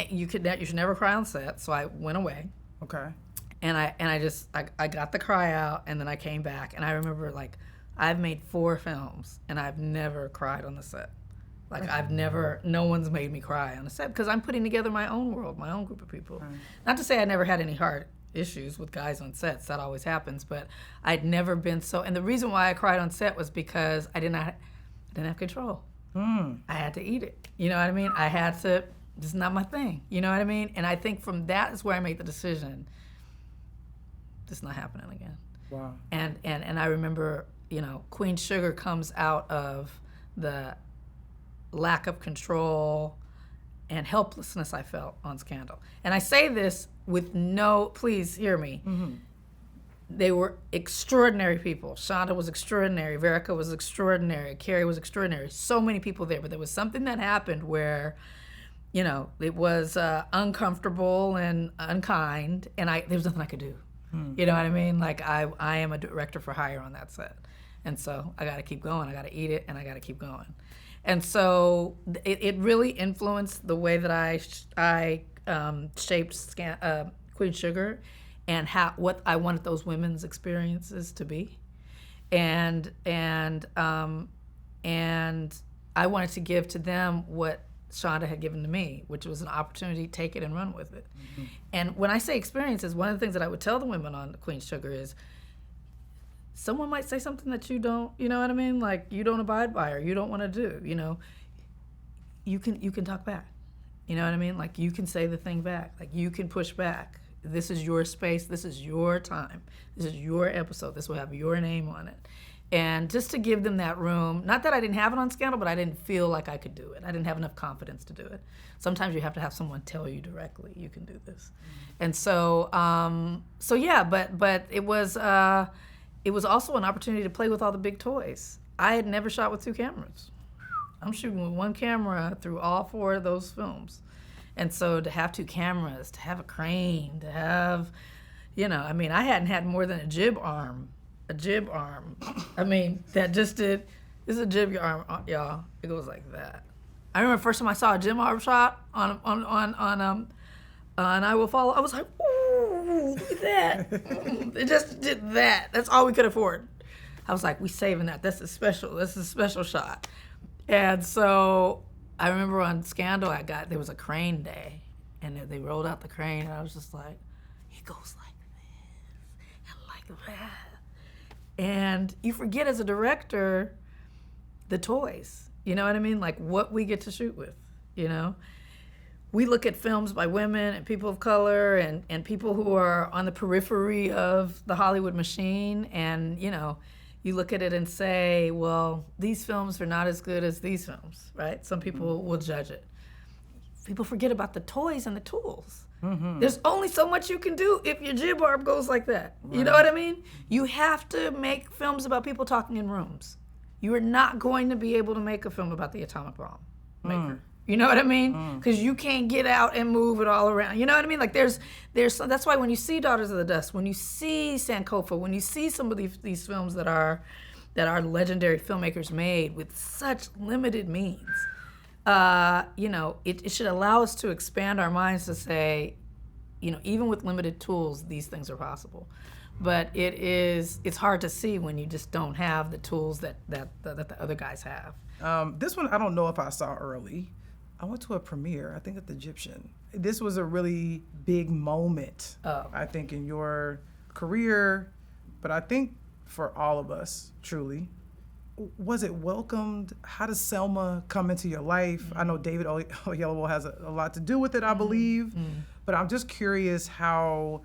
you should never cry on set, so I went away. Okay. And I got the cry out, and then I came back, and I remember I've made 4 films, and I've never cried on the set. No one's made me cry on the set because I'm putting together my own world, my own group of people. Right. Not to say I never had any hard issues with guys on sets, that always happens, but I'd never been so, and the reason why I cried on set was because I didn't have control. I had to eat it. You know what I mean? I had to. This is not my thing. You know what I mean? And I think from that is where I made the decision. This is not happening again. Wow. And I remember, Queen Sugar comes out of the lack of control and helplessness I felt on Scandal. And I say this with please hear me. Mm-hmm. They were extraordinary people. Shonda was extraordinary. Verica was extraordinary. Carrie was extraordinary. So many people there. But there was something that happened where, it was uncomfortable and unkind, and there was nothing I could do. You know what I mean? I am a director for hire on that set. And so I got to keep going. I got to eat it, and I got to keep going. And so it really influenced the way that I shaped Queen Sugar and what I wanted those women's experiences to be. And I wanted to give to them what Shonda had given to me, which was an opportunity to take it and run with it. Mm-hmm. And when I say experiences, one of the things that I would tell the women on Queen Sugar is, someone might say something that you don't, you know what I mean? You don't abide by or you don't want to do, you can talk back. You know what I mean? You can say the thing back. You can push back. This is your space. This is your time. This is your episode. This will have your name on it. And just to give them that room, not that I didn't have it on Scandal, but I didn't feel like I could do it. I didn't have enough confidence to do it. Sometimes you have to have someone tell you directly, you can do this. Mm-hmm. And so yeah, but it was also an opportunity to play with all the big toys. I had never shot with 2 cameras. I'm shooting with 1 camera through all 4 of those films. And so to have 2 cameras, to have a crane, to have, I mean, I hadn't had more than a jib arm. I mean, that just did, this is a jib arm, y'all. It goes like that. I remember the first time I saw a jib arm shot on I Will Follow, I was like, ooh, look at that. It just did that. That's all we could afford. I was like, we saving that. This is a special shot. And so I remember on Scandal, there was a crane day, and they rolled out the crane, and I was just like, he goes like this, and like that. And you forget as a director, the toys, you know what I mean? Like what we get to shoot with, We look at films by women and people of color and people who are on the periphery of the Hollywood machine, and, you look at it and say, well, these films are not as good as these films, right? Some people will judge it. People forget about the toys and the tools. Mm-hmm. There's only so much you can do if your jib arm goes like that. Right. You know what I mean? You have to make films about people talking in rooms. You are not going to be able to make a film about the atomic bomb maker. You know what I mean? Because you can't get out and move it all around. You know what I mean? Like there's that's why when you see Daughters of the Dust, when you see Sankofa, when you see some of these films that our legendary filmmakers made with such limited means, it should allow us to expand our minds to say, even with limited tools, these things are possible. But it's hard to see when you just don't have the tools that the other guys have. This one I don't know if I saw early. I went to a premiere, I think at the Egyptian. This was a really big moment, I think, in your career, but I think for all of us, truly. Was it welcomed? How does Selma come into your life? I know David Oyelowo has a lot to do with it, I believe, but I'm just curious how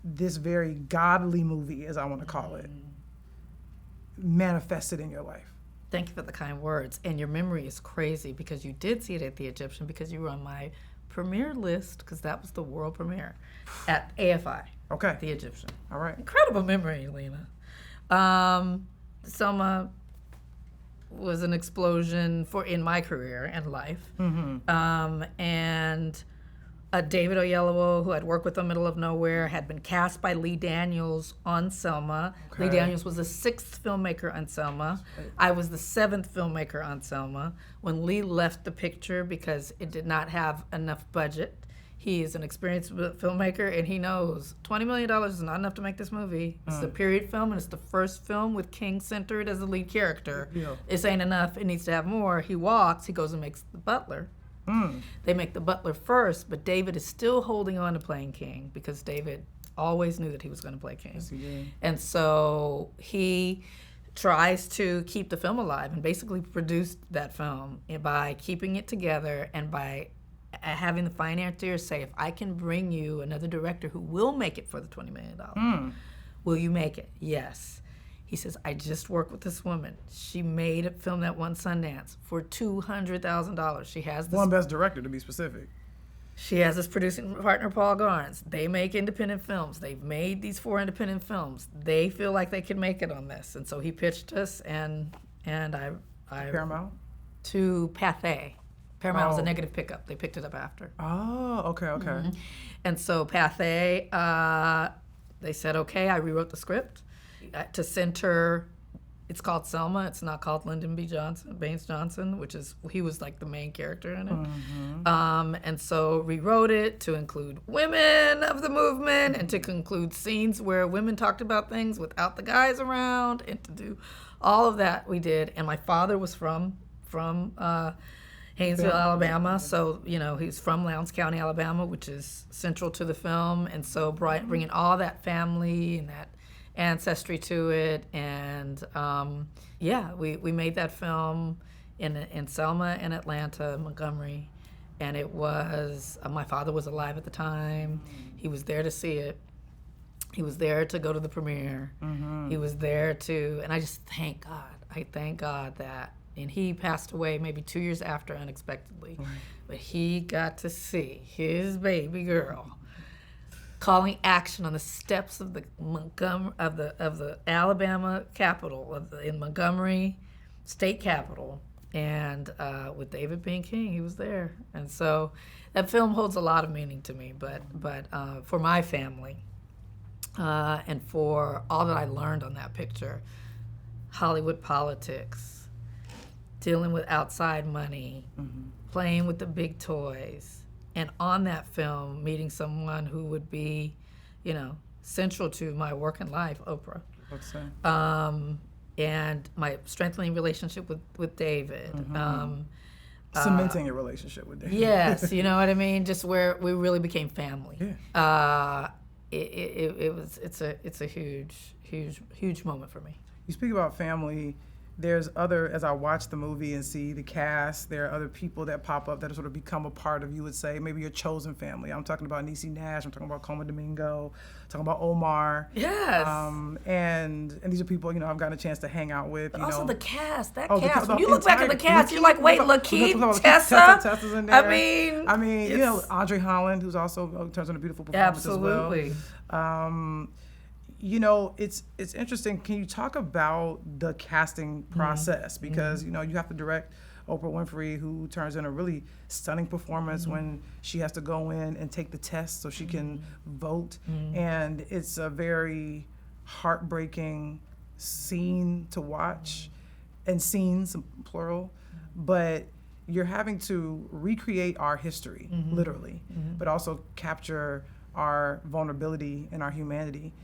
this very godly movie, as I want to call it, manifested in your life. Thank you for the kind words. And your memory is crazy because you did see it at the Egyptian because you were on my premiere list because that was the world premiere at AFI. Okay. The Egyptian. All right. Incredible memory, Lena. Selma was an explosion in my career and life. Mm-hmm. And David Oyelowo, who I'd worked with on Middle of Nowhere, had been cast by Lee Daniels on Selma. Okay. Lee Daniels was the 6th filmmaker on Selma. I was the 7th filmmaker on Selma. When Lee left the picture because it did not have enough budget, he is an experienced filmmaker, and he knows $20 million is not enough to make this movie. It's a period film, and it's the first film with King centered as the lead character. Yeah. This ain't enough. It needs to have more. He walks. He goes and makes the butler. They make the butler first, but David is still holding on to playing King because David always knew that he was going to play King. Yes, he did. And so he tries to keep the film alive and basically produced that film by keeping it together and by having the financiers say, if I can bring you another director who will make it for the $20 million, will you make it? Yes. He says, I just worked with this woman. She made a film that won Sundance for $200,000. She has this... One Best Director, to be specific. She has this producing partner, Paul Garns. They make independent films. They've made these 4 independent films. They feel like they can make it on this. And so he pitched us, and I Paramount? To Pathé. Paramount was a negative pickup. They picked it up after. Oh, okay. Mm-hmm. And so Pathé, they said, okay, I rewrote the script to center, it's called Selma. It's not called Lyndon B. Baines Johnson, he was like the main character in it. Mm-hmm. And so rewrote it to include women of the movement and to include scenes where women talked about things without the guys around, and to do all of that we did. And my father was from Haynesville, Alabama. So, he's from Lowndes County, Alabama, which is central to the film. And so bringing all that family and that ancestry to it. And, we made that film in Selma and Atlanta, Montgomery. And it was, my father was alive at the time. He was there to see it. He was there to go to the premiere. Mm-hmm. He was there and I just thank God that, and he passed away maybe 2 years after unexpectedly, but he got to see his baby girl calling action on the steps of the Alabama Capitol, in Montgomery State Capitol, And with David being king, he was there. And so that film holds a lot of meaning to me, but for my family and for all that I learned on that picture, Hollywood politics, dealing with outside money, playing with the big toys, and on that film, meeting someone who would be, central to my work and life, Oprah. And my strengthening relationship with David. Cementing a relationship with David. Yes, you know what I mean? Just where we really became family. Yeah. It's a huge moment for me. You speak about family. There's as I watch the movie and see the cast, there are other people that pop up that sort of become a part of, you would say, maybe your chosen family. I'm talking about Niecy Nash, I'm talking about Coma Domingo, I'm talking about Omar. Yes. And these are people, I've gotten a chance to hang out with. But also the cast, cast. When you look back at the cast, you're like, wait, Lakeith, Tessa's in there. I mean, Andre Holland, who's also turns in a beautiful performance as well. Absolutely. It's interesting. Can you talk about the casting process? Because, you have to direct Oprah Winfrey, who turns in a really stunning performance when she has to go in and take the test so she can vote. And it's a very heartbreaking scene to watch, and scenes, plural. But you're having to recreate our history, literally, but also capture our vulnerability and our humanity.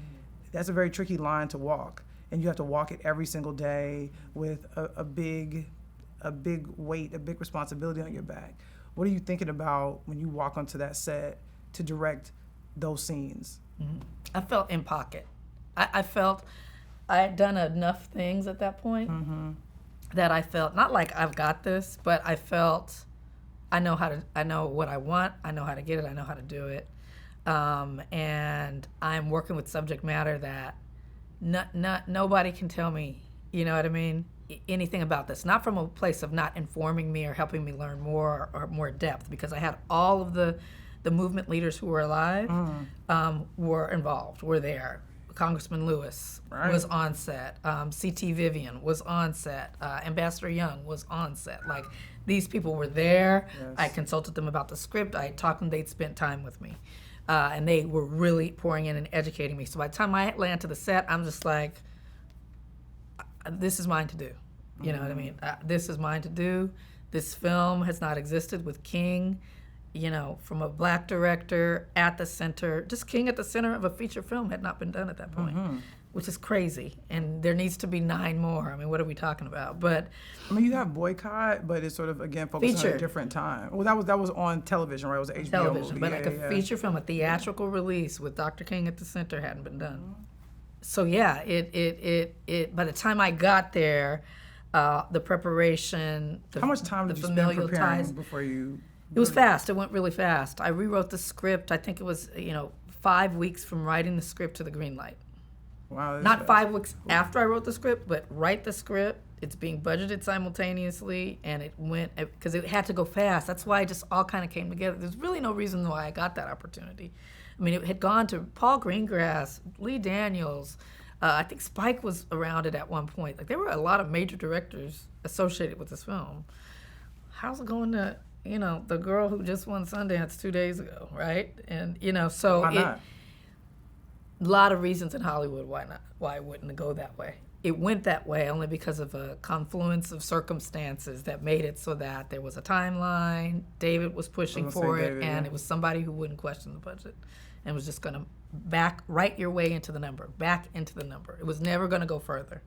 That's a very tricky line to walk, and you have to walk it every single day with a big weight, a big responsibility on your back. What are you thinking about when you walk onto that set to direct those scenes? I felt in pocket. I felt I had done enough things at that point that I felt, not like I've got this, but I felt I know what I want, I know how to get it, I know how to do it. And I'm working with subject matter that nobody can tell me, you know what I mean, anything about this. Not from a place of not informing me or helping me learn more or more depth, because I had all of the movement leaders who were alive were involved, were there. Congressman Lewis was on set. C.T. Vivian was on set. Ambassador Young was on set. Like, these people were there. Yes. I consulted them about the script. I talked to them. They'd spent time with me. And they were really pouring in and educating me. So by the time I land to the set, I'm just like, this is mine to do. You know what I mean? This is mine to do. This film has not existed with King, from a black director at the center. Just King at the center of a feature film had not been done at that point, which is crazy. And there needs to be 9 more. I mean, what are we talking about? But you have Boycott, but it's sort of, again, focused on a different time. Well, that was on television, right? It was an HBO television, movie. But a feature film, a theatrical release with Dr. King at the center hadn't been done. So yeah, it by the time I got there, the preparation, how much time did you spend preparing before you? It was fast. It went really fast. I rewrote the script. I think it was 5 weeks from writing the script to the green light. Wow. Not fast. 5 weeks after I wrote the script, but write the script. It's being budgeted simultaneously, and it went because it had to go fast. That's why it just all kind of came together. There's really no reason why I got that opportunity. I mean, it had gone to Paul Greengrass, Lee Daniels. I think Spike was around it at one point. Like, there were a lot of major directors associated with this film. How's it going to, the girl who just won Sundance 2 days ago, right? And, so why not? A lot of reasons in Hollywood why it wouldn't go that way. It went that way only because of a confluence of circumstances that made it so that there was a timeline, David was pushing for it, and it was somebody who wouldn't question the budget and was just going to write your way into the number, back into the number. It was never going to go further.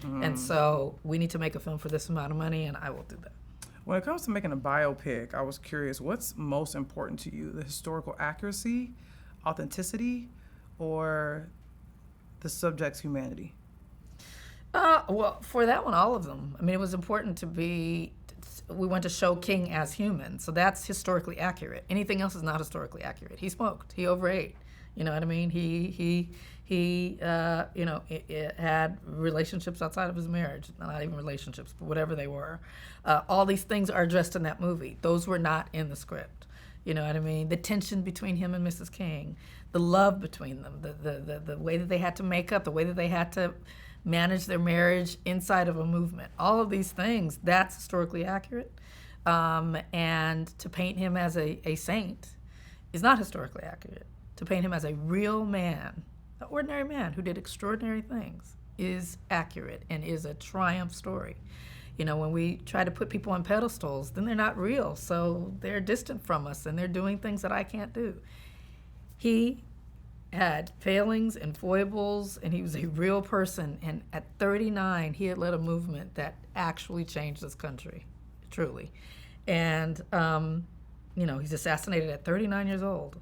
And so we need to make a film for this amount of money, and I will do that. When it comes to making a biopic, I was curious, what's most important to you? The historical accuracy, authenticity, or the subject's humanity? Well, for that one, all of them. I mean, it was important we want to show King as human, so that's historically accurate. Anything else is not historically accurate. He smoked, he overate, you know what I mean? He had relationships outside of his marriage, not even relationships, but whatever they were. All these things are addressed in that movie. Those were not in the script. You know what I mean? The tension between him and Mrs. King, the love between them, the way that they had to make up, the way that they had to manage their marriage inside of a movement. All of these things, that's historically accurate. And to paint him as a saint is not historically accurate. To paint him as a real man, an ordinary man who did extraordinary things, is accurate and is a triumph story. You know, when we try to put people on pedestals, then they're not real, so they're distant from us and they're doing things that I can't do. He had failings and foibles, and he was a real person, and at 39, he had led a movement that actually changed this country, truly. And, you know, he's assassinated at 39 years old.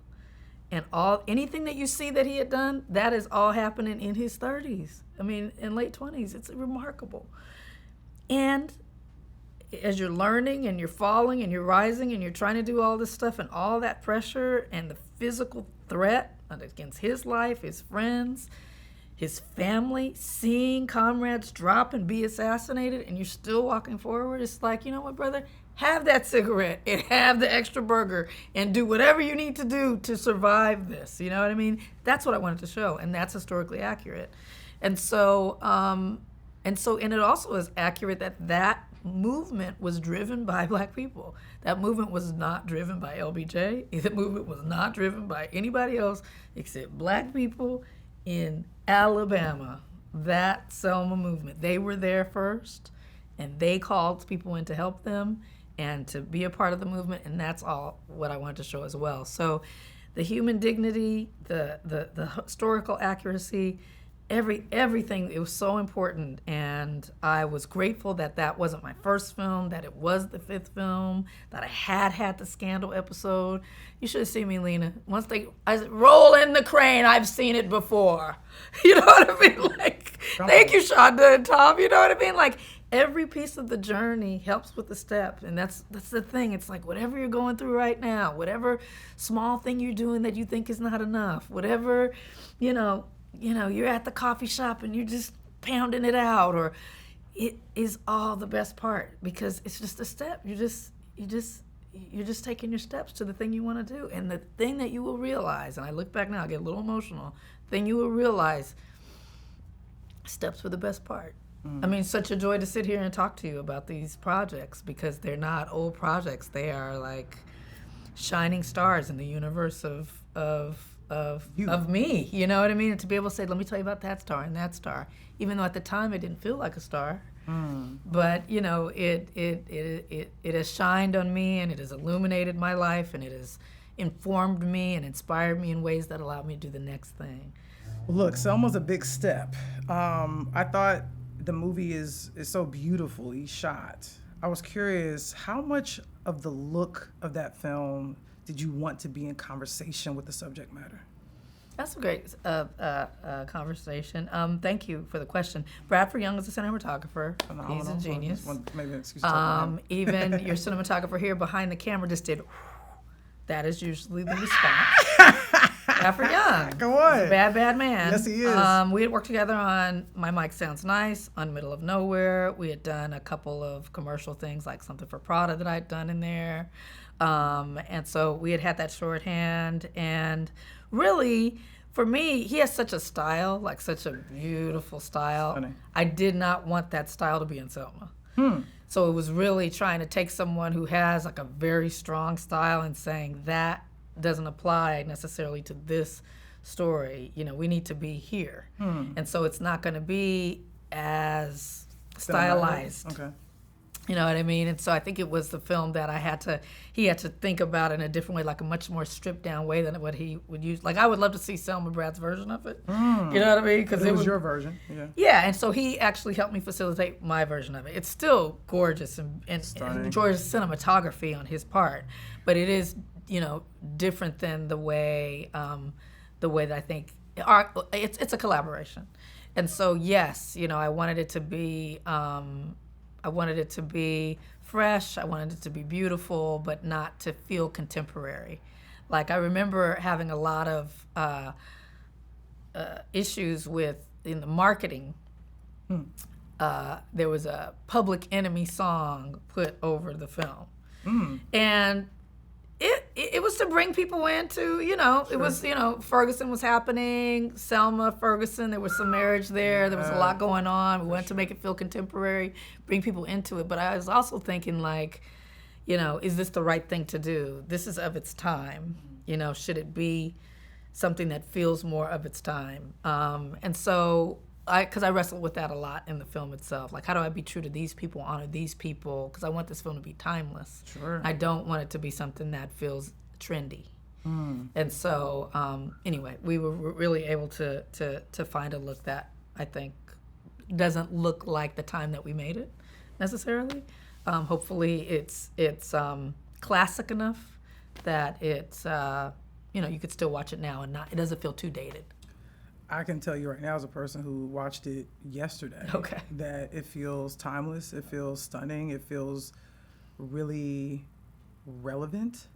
And anything that you see that he had done, that is all happening in his 30s. I mean, in late 20s. It's remarkable. And as you're learning and you're falling and you're rising and you're trying to do all this stuff and all that pressure and the physical threat against his life, his friends, his family, seeing comrades drop and be assassinated, and you're still walking forward, it's like, you know what, brother? Have that cigarette and have the extra burger and do whatever you need to do to survive this. You know what I mean? That's what I wanted to show, and that's historically accurate. And so it also is accurate that movement was driven by Black people. That movement was not driven by LBJ. That movement was not driven by anybody else except Black people in Alabama. That Selma movement. They were there first, and they called people in to help them and to be a part of the movement, and that's all what I wanted to show as well. So the human dignity, the historical accuracy, everything, it was so important, and I was grateful that wasn't my first film, that it was the fifth film, that I had the scandal episode. You should have seen me, Lena. I said, roll in the crane, I've seen it before. You know what I mean? Like, thank you, Shonda and Tom. You know what I mean? Like, every piece of the journey helps with the step, and that's the thing. It's like whatever you're going through right now, whatever small thing you're doing that you think is not enough, whatever, you know, you're at the coffee shop and you're just pounding it out, or it is all the best part, because it's just a step. You're just taking your steps to the thing you want to do, and the thing that you will realize, and I look back now, I get a little emotional. The thing you will realize, steps were the best part. I mean, such a joy to sit here and talk to you about these projects, because they're not old projects. They are like shining stars in the universe of me. You know what I mean? And to be able to say, let me tell you about that star and that star, even though at the time it didn't feel like a star. But you know, it has shined on me, and it has illuminated my life, and it has informed me and inspired me in ways that allowed me to do the next thing. Look, Selma's a big step. I thought the movie is so beautifully shot. I was curious, how much of the look of that film did you want to be in conversation with the subject matter? That's a great conversation. Thank you for the question. Bradford Young is a cinematographer. He's a genius. Maybe an excuse even your cinematographer here behind the camera just did, that is usually the response. Bradford Young. Go on. He's a bad man. Yes, he is. We had worked together on My Mic Sounds Nice, on Middle of Nowhere. We had done a couple of commercial things, like something for Prada that I'd done in there. And so we had that shorthand. And really, for me, he has such a style, like such a beautiful style. Funny. I did not want that style to be in Selma. So it was really trying to take someone who has like a very strong style and saying that doesn't apply necessarily to this story. You know, we need to be here. And so it's not going to be as stylized. Okay. You know what I mean? And so I think it was the film that he had to think about in a different way, like a much more stripped down way than what he would use. Like, I would love to see Selma Brad's version of it. You know what I mean? Because it was your version. Yeah. Yeah, and so he actually helped me facilitate my version of it. It's still gorgeous and gorgeous cinematography on his part, but it is, you know, different than the way that I think it's a collaboration. And so yes, you know, I wanted it to be fresh. I wanted it to be beautiful, but not to feel contemporary. Like, I remember having a lot of issues in the marketing. There was a Public Enemy song put over the film, and it it was to bring people into, it was, Ferguson was happening, Selma, Ferguson, there was some marriage there. There was a lot going on. We wanted to make it feel contemporary, bring people into it. But I was also thinking like, is this the right thing to do? This is of its time. Should it be something that feels more of its time? And so, because I wrestled with that a lot in the film itself. Like, how do I be true to these people, honor these people? Because I want this film to be timeless. Sure. I don't want it to be something that feels trendy. And so, anyway, we were really able to find a look that I think doesn't look like the time that we made it necessarily. Hopefully, it's classic enough that it's you could still watch it now and it doesn't feel too dated. I can tell you right now, as a person who watched it yesterday, that it feels timeless, it feels stunning, it feels really relevant.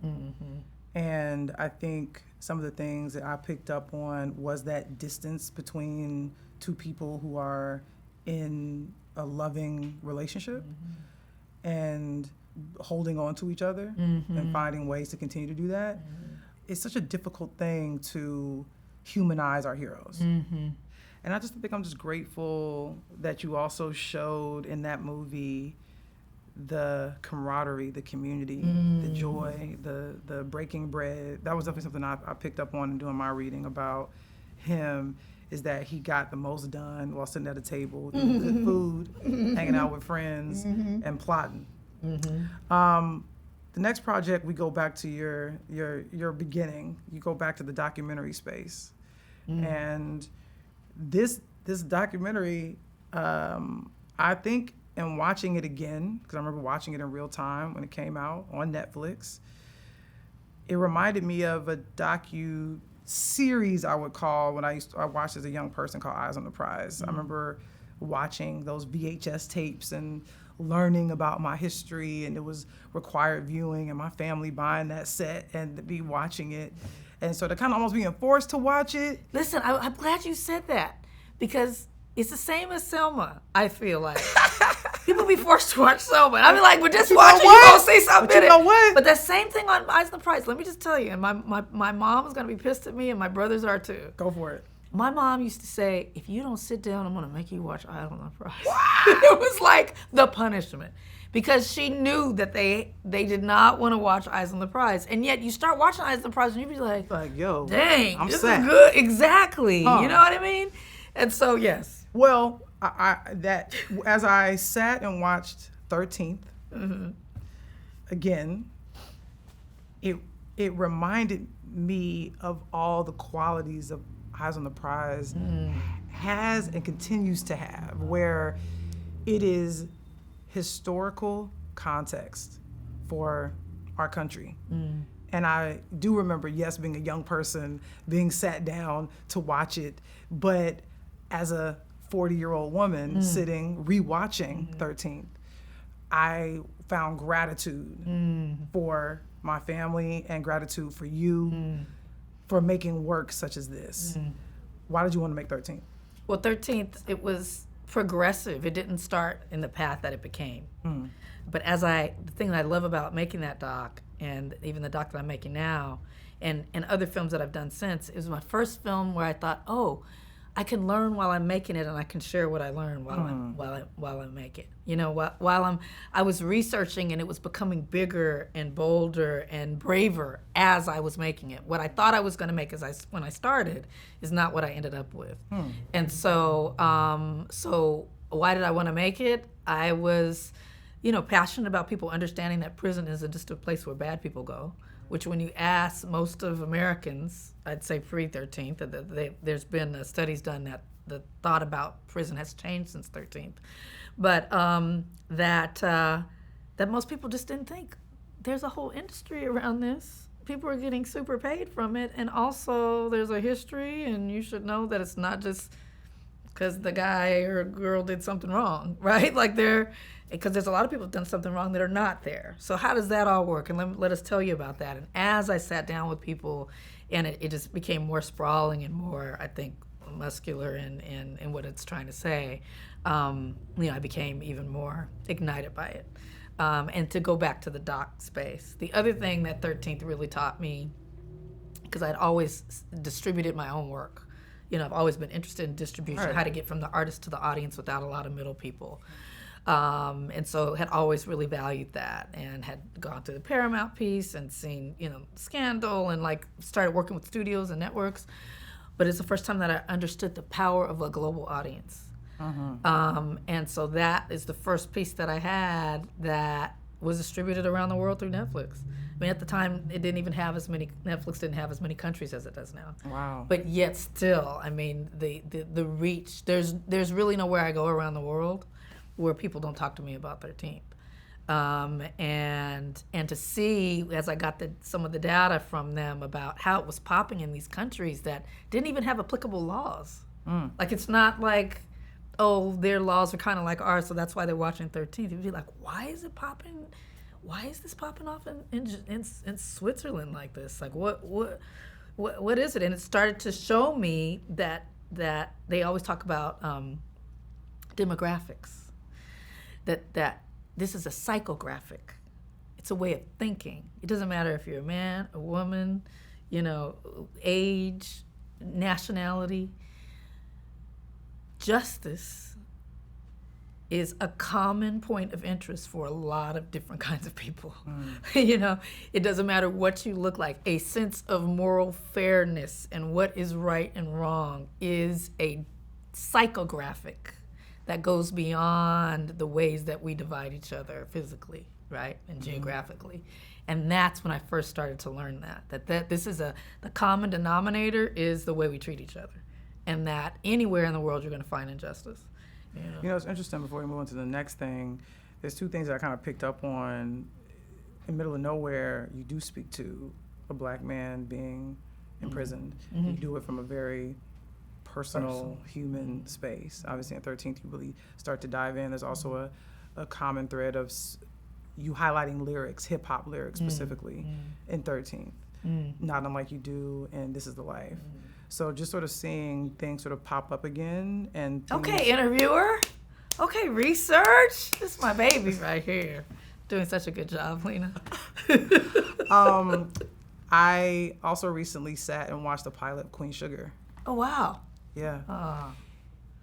And I think some of the things that I picked up on was that distance between two people who are in a loving relationship and holding on to each other and finding ways to continue to do that. It's such a difficult thing to humanize our heroes. And I just think I'm just grateful that you also showed in that movie the camaraderie, the community, the joy, the breaking bread. That was definitely something I picked up on in doing my reading about him, is that he got the most done while sitting at a table, eating good food, hanging out with friends, and plotting. The next project, we go back to your beginning. You go back to the documentary space. And this documentary, I think, and watching it again, because I remember watching it in real time when it came out on Netflix, it reminded me of a docu-series I would call, when I watched as a young person, called Eyes on the Prize. I remember watching those VHS tapes and learning about my history, and it was required viewing, and my family buying that set and be watching it. And so they're kind of almost being forced to watch it. Listen, I'm glad you said that, because it's the same as Selma, I feel like. People be forced to watch Selma. And I be like, but just watch it, you're going to see something. But you know what? But that same thing on Eyes on the Prize. Let me just tell you, and my mom is going to be pissed at me, and my brothers are too. Go for it. My mom used to say, if you don't sit down, I'm going to make you watch Eyes on the Prize. It was like the punishment. Because she knew that they did not want to watch Eyes on the Prize. And yet you start watching Eyes on the Prize and you be like, yo, dang, I'm this sad. is good. Exactly. You know what I mean? And so, yes. Well, as I sat and watched 13th, again, it reminded me of all the qualities of Eyes on the Prize has and continues to have, where it is historical context for our country. And I do remember, yes, being a young person, being sat down to watch it, but as a 40-year-old woman sitting, rewatching 13th, I found gratitude for my family and gratitude for you for making work such as this. Why did you want to make 13th? Well, 13th, it was progressive. It didn't start in the path that it became. But the thing that I love about making that doc, and even the doc that I'm making now, and other films that I've done since, it was my first film where I thought, oh, I can learn while I'm making it, and I can share what I learned while I make it. You know, while I was researching, and it was becoming bigger and bolder and braver as I was making it. What I thought I was going to make when I started is not what I ended up with. And so why did I want to make it? I was, passionate about people understanding that prison isn't just a place where bad people go. Which, when you ask most of Americans, I'd say pre-13th, there's been studies done that the thought about prison has changed since 13th, but that most people just didn't think there's a whole industry around this. People are getting super paid from it, and also there's a history, and you should know that it's not just because the guy or girl did something wrong, right? Because there's a lot of people who've done something wrong that are not there. So how does that all work? And let us tell you about that. And as I sat down with people, and it just became more sprawling and more, I think, muscular in what it's trying to say, I became even more ignited by it. and to go back to the doc space. The other thing that 13th really taught me, because I'd always distributed my own work. I've always been interested in distribution, how to get from the artist to the audience without a lot of middle people. And so had always really valued that, and had gone through the Paramount piece and seen, Scandal, and started working with studios and networks. But it's the first time that I understood the power of a global audience. And so that is the first piece that I had that was distributed around the world through Netflix. I mean, at the time, Netflix didn't have as many countries as it does now. Wow. But yet still, I mean, the reach, there's really nowhere I go around the world where people don't talk to me about 13th. And to see, as I got some of the data from them about how it was popping in these countries that didn't even have applicable laws. It's not like, their laws are kind of like ours, so that's why they're watching 13th. You'd be like, why is it popping? Why is this popping off in Switzerland like this? Like, what is it? And it started to show me that they always talk about demographics. That this is a psychographic. It's a way of thinking. It doesn't matter if you're a man, a woman, age, nationality. Justice is a common point of interest for a lot of different kinds of people. It doesn't matter what you look like. A sense of moral fairness and what is right and wrong is a psychographic that goes beyond the ways that we divide each other physically, right, and geographically. And that's when I first started to learn that this is the common denominator is the way we treat each other. And that anywhere in the world you're going to find injustice. It's interesting, before we move on to the next thing, there's two things that I kind of picked up on. In the middle of nowhere, you do speak to a black man being imprisoned. You do it from a very personal human space. Obviously, in 13th, you really start to dive in. There's also a common thread of you highlighting lyrics, hip-hop lyrics specifically, in 13th. Not unlike you do in This Is the Life. So just sort of seeing things sort of pop up again. And okay, interviewer. Okay, research. This is my baby right here. Doing such a good job, Lena. I also recently sat and watched the pilot of Queen Sugar. Oh, wow. Yeah.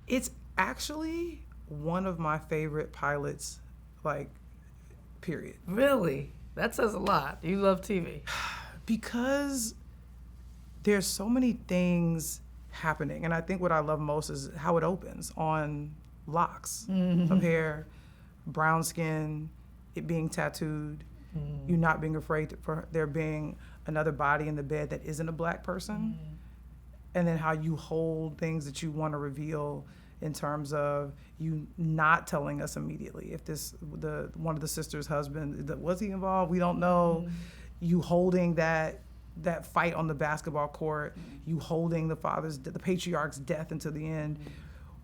It's actually one of my favorite pilots, period. Really? That says a lot. You love TV. Because there's so many things happening, and I think what I love most is how it opens on locks of hair, brown skin, it being tattooed, you not being afraid for there being another body in the bed that isn't a black person, and then how you hold things that you want to reveal in terms of you not telling us immediately if one of the sisters' husband, was he involved? We don't know. You holding that fight on the basketball court, you holding the patriarch's death until the end.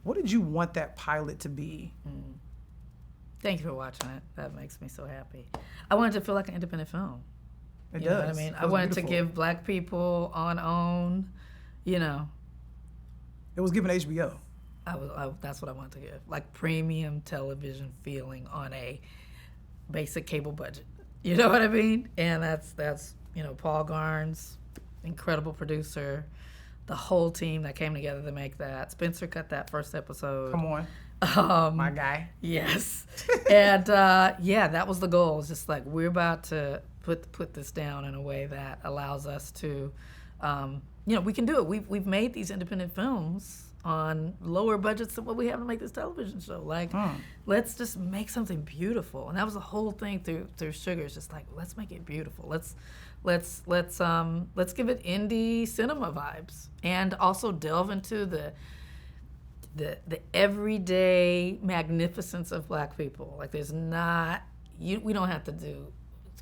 What did you want that pilot to be? Thank you for watching it. That makes me so happy. I wanted to feel like an independent film. It does. Know what I mean? I wanted to give black people own, It was given HBO. That's what I wanted to give. Like premium television feeling on a basic cable budget. You know what I mean? And that's Paul Garnes, incredible producer, the whole team that came together to make that. Spencer cut that first episode. Come on. My guy. Yes. And that was the goal. It's just like we're about to put this down in a way that allows us to, we can do it. We've made these independent films on lower budgets than what we have to make this television show. Let's just make something beautiful. And that was the whole thing through Sugar. It's just like, let's make it beautiful. Let's give it indie cinema vibes, and also delve into the everyday magnificence of black people. Like we don't have to do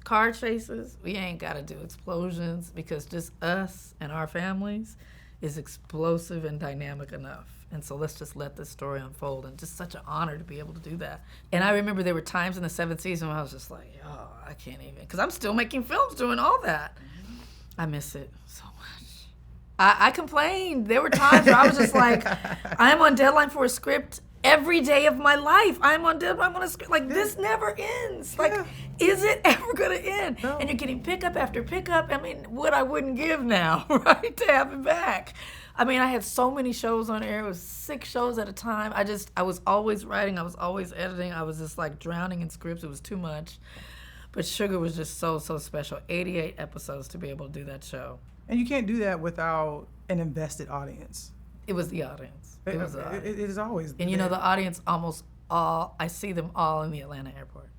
car chases. We ain't got to do explosions, because just us and our families is explosive and dynamic enough. And so let's just let this story unfold, and just such an honor to be able to do that. And I remember there were times in the 7th season where I was just like, I can't even, because I'm still making films doing all that. I miss it so much. I complained. There were times where I was just like, I'm on deadline for a script every day of my life, I'm on a screen. Like, this never ends. Like, is it ever going to end? No. And you're getting pickup after pickup. I mean, what I wouldn't give now, right, to have it back. I mean, I had so many shows on air. It was 6 shows at a time. I was always writing. I was always editing. I was just, like, drowning in scripts. It was too much. But Sugar was just so, so special. 88 episodes to be able to do that show. And you can't do that without an invested audience. It was the audience. It is always. And you know, the audience almost all, I see them all in the Atlanta airport.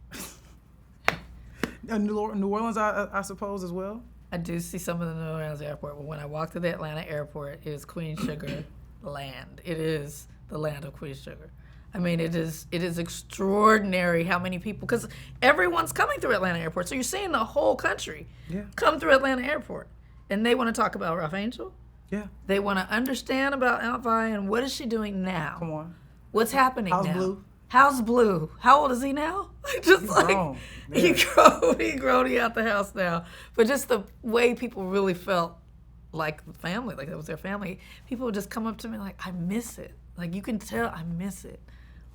New Orleans, I suppose, as well? I do see some of the New Orleans airport, but when I walk to the Atlanta airport, it is Queen Sugar land. It is the land of Queen Sugar. I mean, it is extraordinary how many people, because everyone's coming through Atlanta airport, so you're seeing the whole country come through Atlanta airport. And they want to talk about Rough Angel. Yeah. They want to understand about Aunt Vi and what is she doing now? Come on. What's happening now? How's Blue? How's Blue? How old is he now? Just He's like grown. he grown. He out the house now. But just the way people really felt like family, like that was their family. People would just come up to me like, I miss it. Like, you can tell I miss it.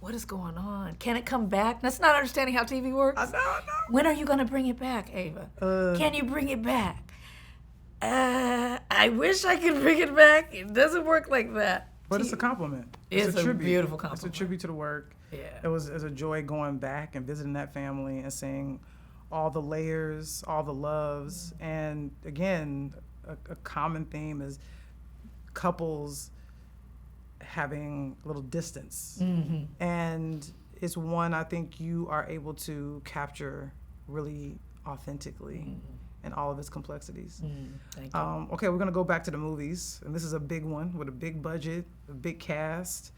What is going on? Can it come back? That's not understanding how TV works. I know. When are you going to bring it back, Ava? Can you bring it back? I wish I could bring it back. It doesn't work like that. But it's a compliment. It's a beautiful compliment. It's a tribute to the work. Yeah. It was a joy going back and visiting that family and seeing all the layers, all the loves. And again, a common theme is couples having a little distance. Mm-hmm. And it's one I think you are able to capture really authentically. Mm-hmm. And all of its complexities. Thank you. Okay, we're gonna go back to the movies, and this is a big one with a big budget, a big cast,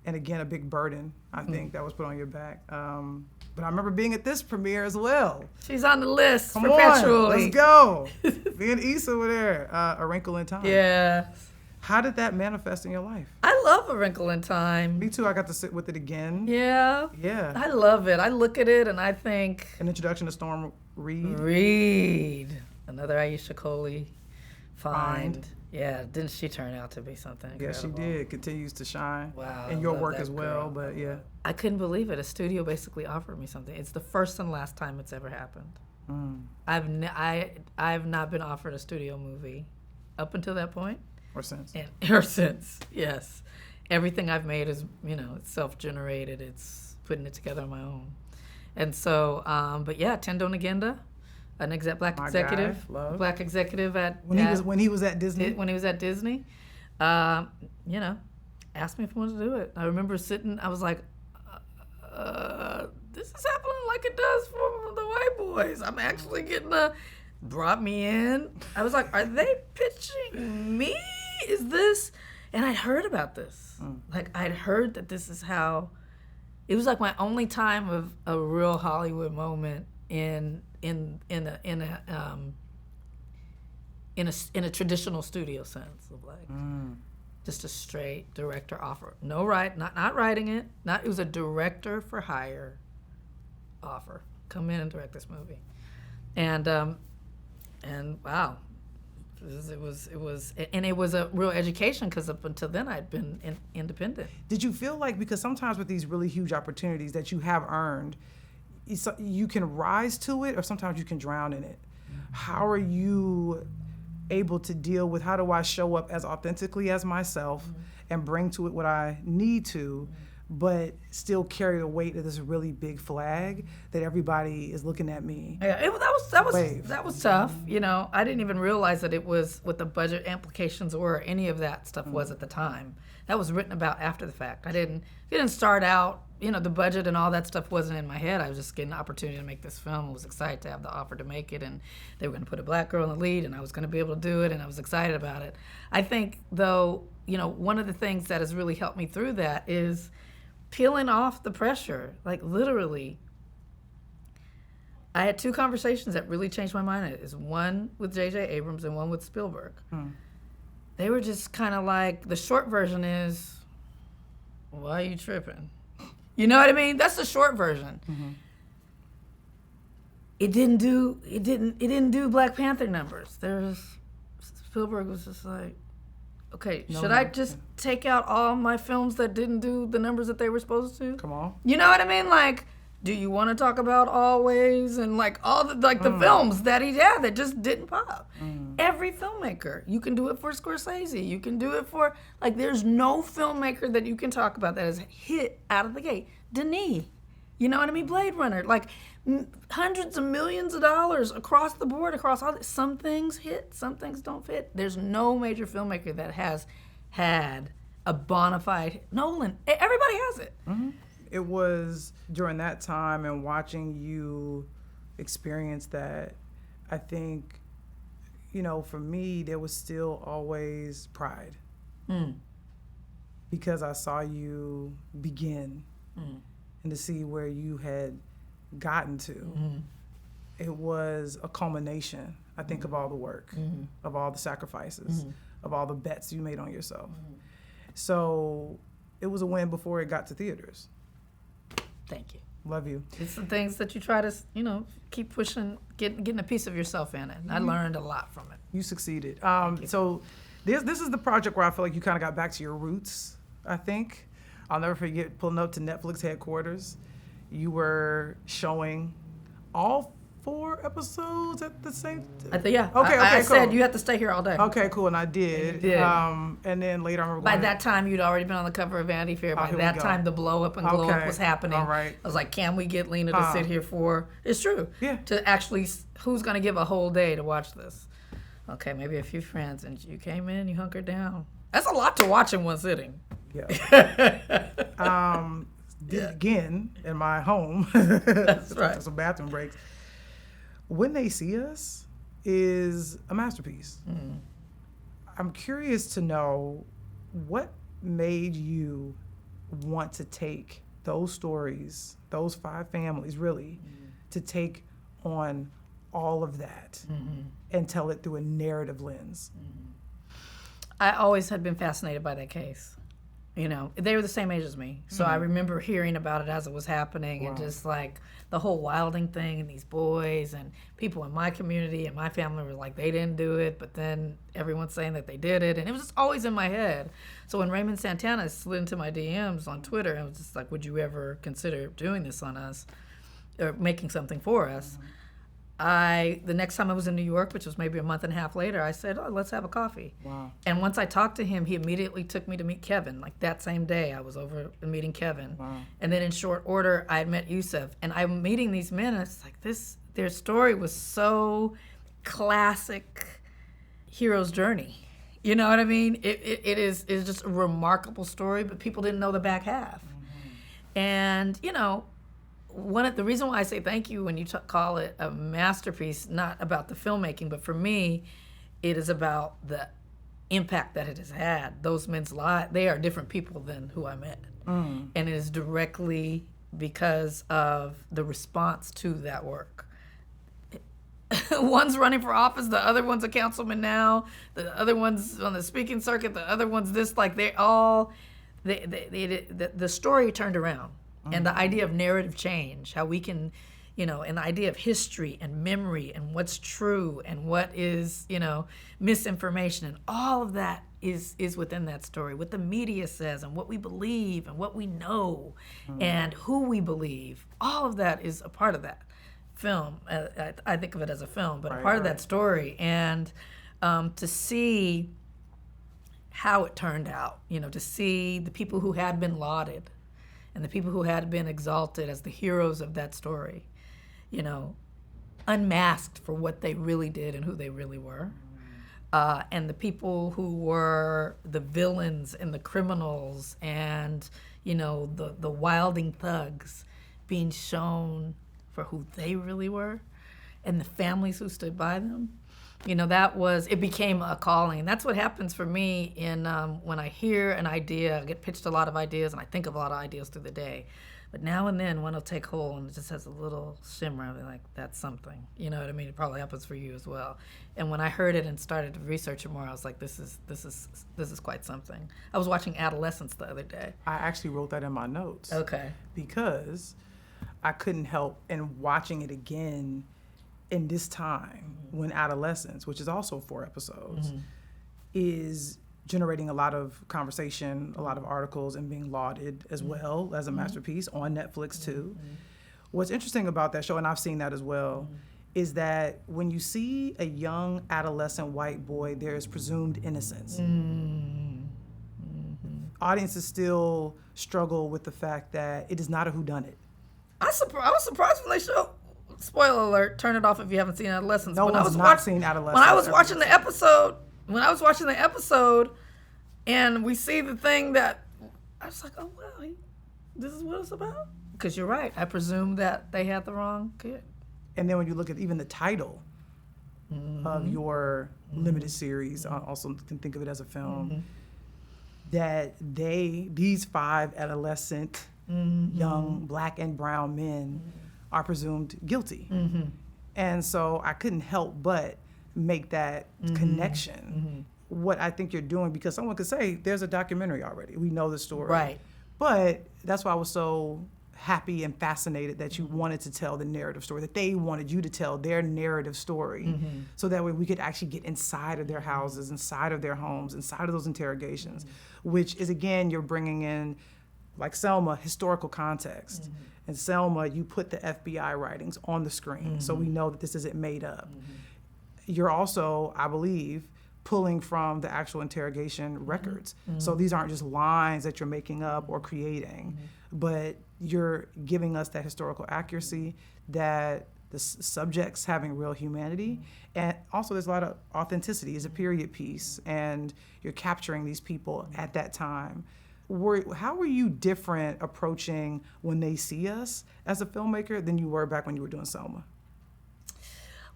and again a big burden. I think that was put on your back. But I remember being at this premiere as well. She's on the list Come perpetually. On, let's go. Me and Issa were there. A Wrinkle in Time. Yeah. How did that manifest in your life? I love A Wrinkle in Time. Me too. I got to sit with it again. Yeah. Yeah. I love it. I look at it and I think. An introduction to Storm Reed. Another Aisha Coley find. Yeah, didn't she turn out to be something incredible? Yeah, she did. Continues to shine. Wow. And your work as well, but yeah. I couldn't believe it. A studio basically offered me something. It's the first and last time it's ever happened. I've not been offered a studio movie up until that point. Or since. Or since, yes. Everything I've made is, it's self-generated. It's putting it together on my own. And so, but yeah, Tendo Ngenda, an black executive at when he was at Disney. When he was at Disney, asked me if I wanted to do it. I remember sitting. I was like, this is happening like it does for the white boys. I'm actually getting brought me in. I was like, are they pitching me? Is this? And I'd heard about this. Like, I'd heard that this is how. It was like my only time of a real Hollywood moment in a traditional studio sense of like just a straight director offer. No not writing it. It was a director for hire offer. Come in and direct this movie. And wow. It was a real education because up until then I'd been independent. Did you feel like, because sometimes with these really huge opportunities that you have earned, you can rise to it or sometimes you can drown in it? How are you able to deal with, how do I show up as authentically as myself and bring to it what I need to, but still carry the weight of this really big flag that everybody is looking at me? Yeah, that was tough. I didn't even realize that it was what the budget implications were. Any of that stuff was at the time. That was written about after the fact. I didn't start out. The budget and all that stuff wasn't in my head. I was just getting an opportunity to make this film. I was excited to have the offer to make it, and they were going to put a black girl in the lead, and I was going to be able to do it, and I was excited about it. I think, though, one of the things that has really helped me through that is peeling off the pressure. Like, literally, I had 2 conversations that really changed my mind. Is one with J.J. Abrams and one with Spielberg. They were just kind of like, the short version is, why are you tripping? You know what I mean? That's the short version. It didn't do Black Panther numbers. Spielberg was just like, Okay, No, should I just take out all my films that didn't do the numbers that they were supposed to? Come on. You know what I mean? Like, do you want to talk about Always and like all the the films that he had that just didn't pop? Every filmmaker, you can do it for Scorsese. You can do it for like. There's no filmmaker that you can talk about that has hit out of the gate. Denis, you know what I mean? Blade Runner, like hundreds of millions of dollars across the board, across all. Some things hit, some things don't fit. There's no major filmmaker that has had a bona fide Nolan. Everybody has it. It was during that time and watching you experience that, I think, you know, for me, there was still always pride. Because I saw you begin and to see where you had gotten to. It was a culmination, I think, of all the work, of all the sacrifices, of all the bets you made on yourself. So it was a win before it got to theaters. Thank you. Love you. It's the things that you try to, you know, keep pushing, getting a piece of yourself in it. I learned a lot from it. You succeeded. So this is the project where I feel like you kind of got back to your roots, I think. I'll never forget pulling up to Netflix headquarters. You were showing all 4 episodes at the same time? Yeah. Okay, I cool. said you have to stay here all day. Okay, cool, and I did. And you did. And then later I remember By going that time, you'd already been on the cover of Vanity Fair. By here we that go. time, the blow up and glow up was happening. All right. I was like, can we get Lena to sit here for, it's true, Yeah. to actually, who's going to give a whole day to watch this? Okay, maybe a few friends, and you came in, you hunkered down. That's a lot to watch in one sitting. Yeah. Did it again in my home. That's right. Some bathroom breaks. When They See Us is a masterpiece. I'm curious to know what made you want to take those stories, those 5 families really, to take on all of that and tell it through a narrative lens. I always had been fascinated by that case. You know, they were the same age as me. So I remember hearing about it as it was happening and just like the whole Wilding thing and these boys and people in my community and my family were like, they didn't do it, but then everyone's saying that they did it. And it was just always in my head. So when Raymond Santana slid into my DMs on Twitter and was just like, would you ever consider doing this on us or making something for us? The next time I was in New York, which was maybe a month and a half later, I said, let's have a coffee. Wow. And once I talked to him, he immediately took me to meet Kevin. Like that same day, I was over meeting Kevin. Wow. And then in short order, I had met Yusuf. And I'm meeting these men, and it's like their story was so classic hero's journey. You know what I mean? It's just a remarkable story, but people didn't know the back half. And, you know, the reason why I say thank you when you call it a masterpiece, not about the filmmaking, but for me, it is about the impact that it has had. Those men's lives, they are different people than who I met. And it is directly because of the response to that work. One's running for office, the other one's a councilman now, the other one's on the speaking circuit, the other one's this, like they all, the story turned around. And the idea of narrative change, how we can, you know, and the idea of history and memory and what's true and what is, you know, misinformation and all of that is within that story. What the media says and what we believe and what we know and who we believe, all of that is a part of that film. I think of it as a film, but a part of that story. And to see how it turned out, you know, to see the people who had been lauded and the people who had been exalted as the heroes of that story, you know, unmasked for what they really did and who they really were. And the people who were the villains and the criminals and, you know, the wilding thugs being shown for who they really were and the families who stood by them. You know, it became a calling. And that's what happens for me when I hear an idea. I get pitched a lot of ideas, and I think of a lot of ideas through the day. But now and then, one will take hold, and it just has a little shimmer. I'll be like, that's something. You know what I mean? It probably happens for you as well. And when I heard it and started to research it more, I was like, this is quite something. I was watching Adolescence the other day. I actually wrote that in my notes. Okay. Because I couldn't help, and watching it again in this time when Adolescence, which is also 4 episodes, is generating a lot of conversation, a lot of articles, and being lauded as well as a masterpiece on Netflix too. What's interesting about that show, and I've seen that as well, is that when you see a young adolescent white boy, there is presumed innocence. Audiences still struggle with the fact that it is not a whodunit. I was surprised when they showed. Spoiler alert! Turn it off if you haven't seen Adolescence. No one's not seen Adolescence. When I was watching the episode, and we see the thing that I was like, oh wow, this is what it's about. Because you're right. I presume that they had the wrong kid. And then when you look at even the title of your limited series, I also can think of it as a film, that these 5 adolescent young black and brown men are presumed guilty. And so I couldn't help but make that connection. What I think you're doing, because someone could say, there's a documentary already. We know the story. Right. But that's why I was so happy and fascinated that you wanted to tell the narrative story, that they wanted you to tell their narrative story, so that way we could actually get inside of their houses, inside of their homes, inside of those interrogations, which is, again, you're bringing in, like Selma, historical context. And Selma, you put the FBI writings on the screen, so we know that this isn't made up. You're also, I believe, pulling from the actual interrogation records. So these aren't just lines that you're making up or creating, but you're giving us that historical accuracy, that the subjects having real humanity, and also there's a lot of authenticity. It's a period piece, and you're capturing these people at that time. How were you different approaching when they see us as a filmmaker than you were back when you were doing Selma?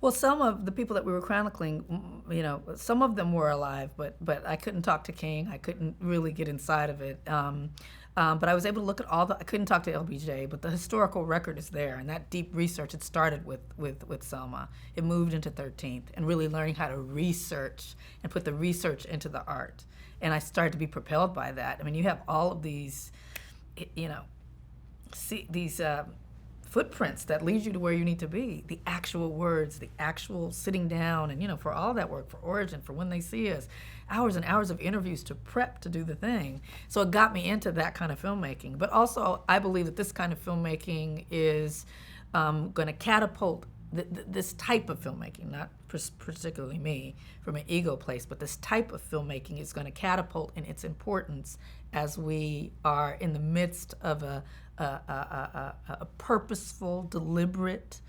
Well, some of the people that we were chronicling, some of them were alive, but I couldn't talk to King. I couldn't really get inside of it. But I was able to look at I couldn't talk to LBJ, but the historical record is there, and that deep research, it started with Selma. It moved into 13th, and really learning how to research and put the research into the art. And I started to be propelled by that. I mean, you have all of these, these footprints that lead you to where you need to be. The actual words, the actual sitting down, and for all that work, for Origin, for When They See Us, hours and hours of interviews to prep to do the thing. So it got me into that kind of filmmaking. But also, I believe that this kind of filmmaking is going to catapult this type of filmmaking, not particularly me from an ego place, but this type of filmmaking is going to catapult in its importance as we are in the midst of a purposeful, deliberate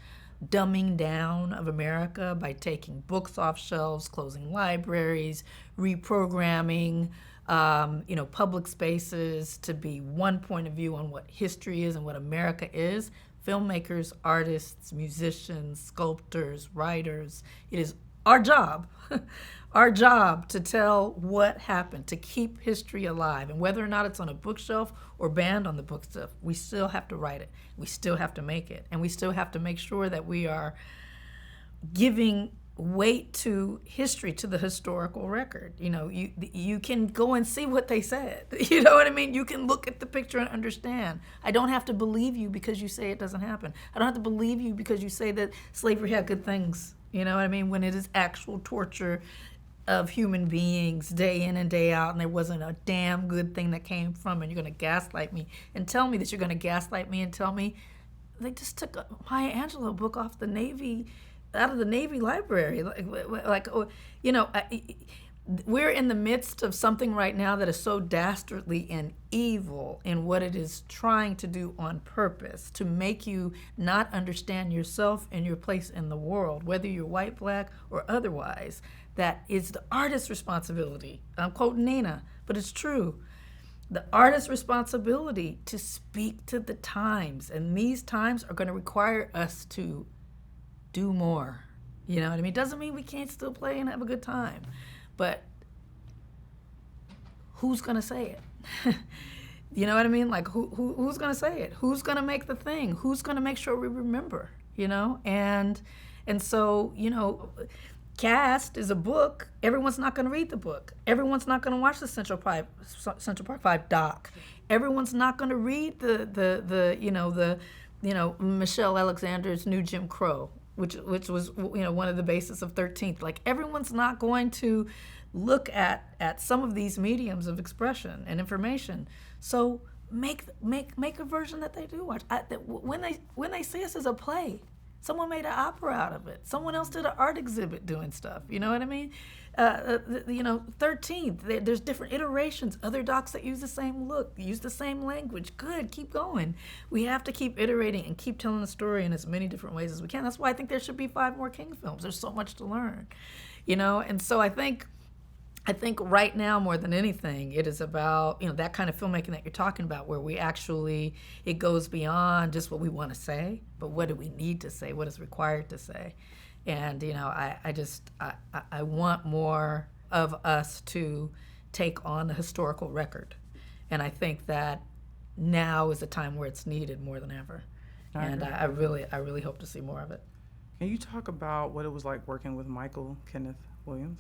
dumbing down of America by taking books off shelves, closing libraries, reprogramming, public spaces to be one point of view on what history is and what America is. Filmmakers, artists, musicians, sculptors, writers, it is our job, our job to tell what happened, to keep history alive. And whether or not it's on a bookshelf or banned on the bookshelf, we still have to write it. We still have to make it. And we still have to make sure that we are giving weight to history, to the historical record. You can go and see what they said. You know what I mean? You can look at the picture and understand. I don't have to believe you because you say it doesn't happen. I don't have to believe you because you say that slavery had good things. You know what I mean? When it is actual torture of human beings day in and day out, and there wasn't a damn good thing that came from it. You're going to gaslight me and tell me that you're going to gaslight me and tell me they just took a Maya Angelou book off the Navy, out of the Navy library. We're in the midst of something right now that is so dastardly and evil in what it is trying to do on purpose, to make you not understand yourself and your place in the world, whether you're white, black, or otherwise. That is the artist's responsibility. I'm quoting Nina, but it's true. The artist's responsibility to speak to the times, and these times are going to require us to do more. You know what I mean? Doesn't mean we can't still play and have a good time, but who's gonna say it? You know what I mean? Like who's gonna say it? Who's gonna make the thing? Who's gonna make sure we remember? And so Cast is a book. Everyone's not gonna read the book. Everyone's not gonna watch the Central Park 5 doc. Everyone's not gonna read the Michelle Alexander's New Jim Crow, which was one of the basis of 13th. Like, everyone's not going to look at some of these mediums of expression and information. So make a version that they do watch. When they see us as a play, someone made an opera out of it. Someone else did an art exhibit doing stuff. You know what I mean? 13th, there's different iterations. Other docs that use the same look, use the same language. Good, keep going. We have to keep iterating and keep telling the story in as many different ways as we can. That's why I think there should be 5 more King films. There's so much to learn, And so I think right now more than anything, it is about that kind of filmmaking that you're talking about, where we actually, it goes beyond just what we want to say, but what do we need to say, what is required to say. And I want more of us to take on the historical record, and I think that now is the time where it's needed more than ever. I really hope to see more of it. Can you talk about what it was like working with Michael Kenneth Williams?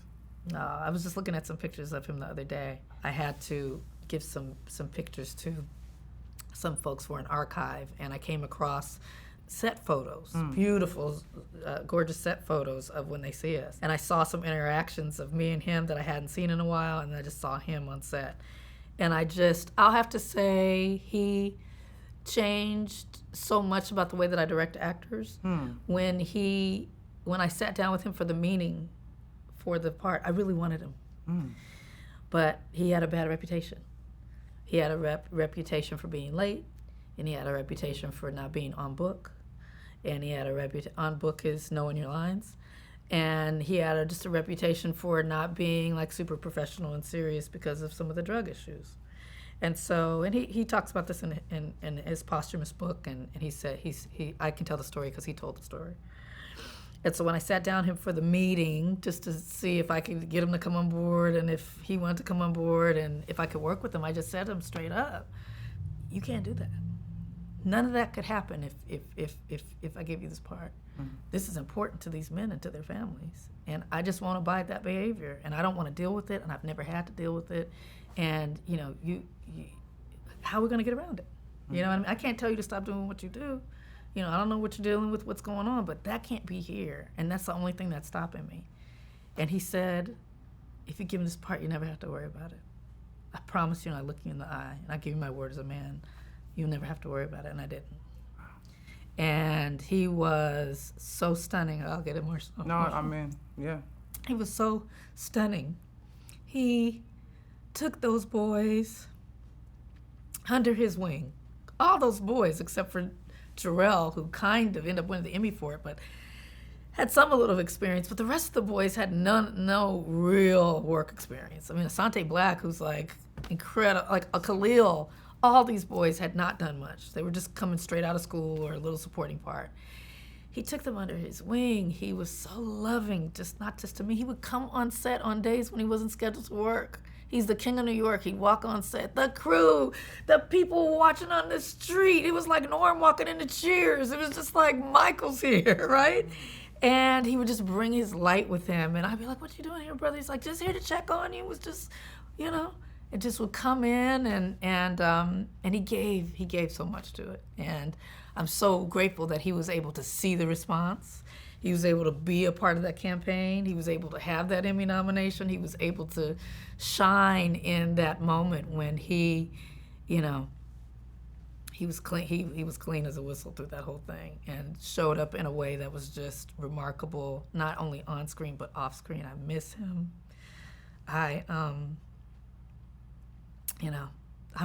I was just looking at some pictures of him the other day. I had to give some pictures to some folks for an archive, and I came across set photos, beautiful, gorgeous set photos of when they see us. And I saw some interactions of me and him that I hadn't seen in a while, and I just saw him on set. And I'll have to say, he changed so much about the way that I direct actors. When I sat down with him for the meeting for the part, I really wanted him. But he had a bad reputation. He had a reputation for being late, and he had a reputation for not being on book. And he had a reputation, on book is knowing your lines. And he had just a reputation for not being like super professional and serious because of some of the drug issues. And so, and he talks about this in his posthumous book, and he said, I can tell the story because he told the story. And so when I sat down him for the meeting, just to see if I could get him to come on board, and if he wanted to come on board, and if I could work with him, I just said to him straight up, you can't do that. None of that could happen if I give you this part. This is important to these men and to their families. And I just won't abide that behavior. And I don't want to deal with it, and I've never had to deal with it. And, how are we going to get around it? You know what I mean? I can't tell you to stop doing what you do. I don't know what you're dealing with, what's going on, but that can't be here. And that's the only thing that's stopping me. And he said, if you give me this part, you never have to worry about it. I promise you, and I look you in the eye, and I give you my word as a man, you'll never have to worry about it. And I didn't. And he was so stunning. I'll get emotional. No, I mean, yeah. He was so stunning. He took those boys under his wing. All those boys, except for Jarrell, who kind of ended up winning the Emmy for it, but had some a little experience. But the rest of the boys had no real work experience. I mean, Asante Black, who's like incredible, like a Khalil, all these boys had not done much. They were just coming straight out of school or a little supporting part. He took them under his wing. He was so loving, not just to me. He would come on set on days when he wasn't scheduled to work. He's the king of New York. He'd walk on set. The crew, the people watching on the street. It was like Norm walking into Cheers. It was just like, Michael's here, right? And he would just bring his light with him. And I'd be like, what you doing here, brother? He's like, just here to check on you. It was just, it just would come in, and he gave so much to it. And I'm so grateful that he was able to see the response. He was able to be a part of that campaign. He was able to have that Emmy nomination. He was able to shine in that moment when he was clean. He was clean as a whistle through that whole thing, and showed up in a way that was just remarkable, not only on screen but off screen. I miss him. I'm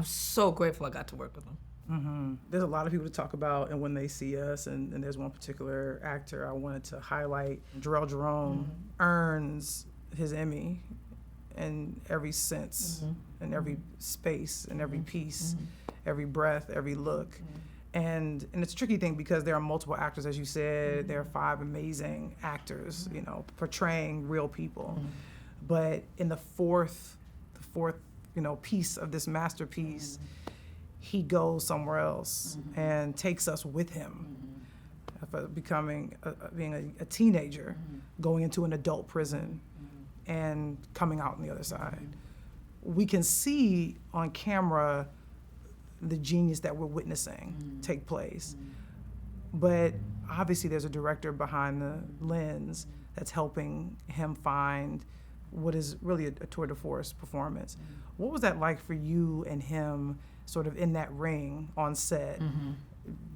so grateful I got to work with him. Mm-hmm. There's a lot of people to talk about, and when they see us, and there's one particular actor I wanted to highlight. Jarrell Jerome earns his Emmy in every sense, in every space, in every piece, every breath, every look. And it's a tricky thing because there are multiple actors, as you said. There are 5 amazing actors, portraying real people. But in the fourth piece of this masterpiece, he goes somewhere else and takes us with him, being a teenager, going into an adult prison, and coming out on the other side. We can see on camera the genius that we're witnessing take place, but obviously there's a director behind the lens that's helping him find what is really a tour de force performance. What was that like for you and him, sort of in that ring on set,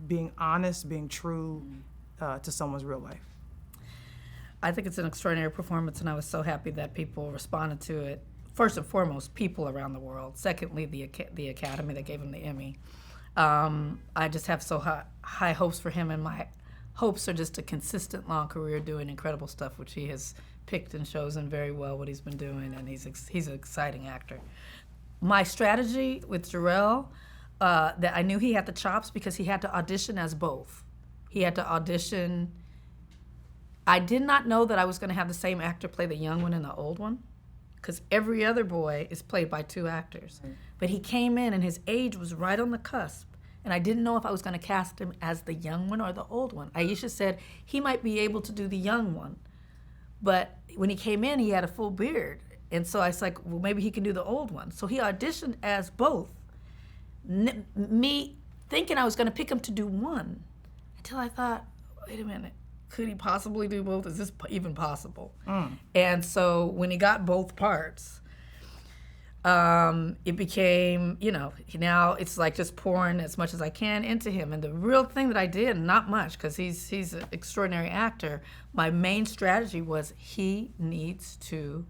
being honest, being true to someone's real life? I think it's an extraordinary performance, and I was so happy that people responded to it. First and foremost, people around the world. Secondly, the Academy that gave him the Emmy. I just have so high hopes for him, and my hopes are just a consistent long career doing incredible stuff, which he has picked and chosen very well what he's been doing, and he's an exciting actor. My strategy with Jarrell, that I knew he had the chops because he had to audition as both. He had to audition. I did not know that I was going to have the same actor play the young one and the old one, because every other boy is played by two actors. But he came in and his age was right on the cusp, and I didn't know if I was going to cast him as the young one or the old one. Aisha said he might be able to do the young one, but when he came in, he had a full beard. And so I was like, well, maybe he can do the old one. So he auditioned as both. Me thinking I was going to pick him to do one, until I thought, wait a minute, could he possibly do both? Is this even possible? And so when he got both parts, it became, now it's like just pouring as much as I can into him. And the real thing that I did, not much, because he's an extraordinary actor, my main strategy was he needs to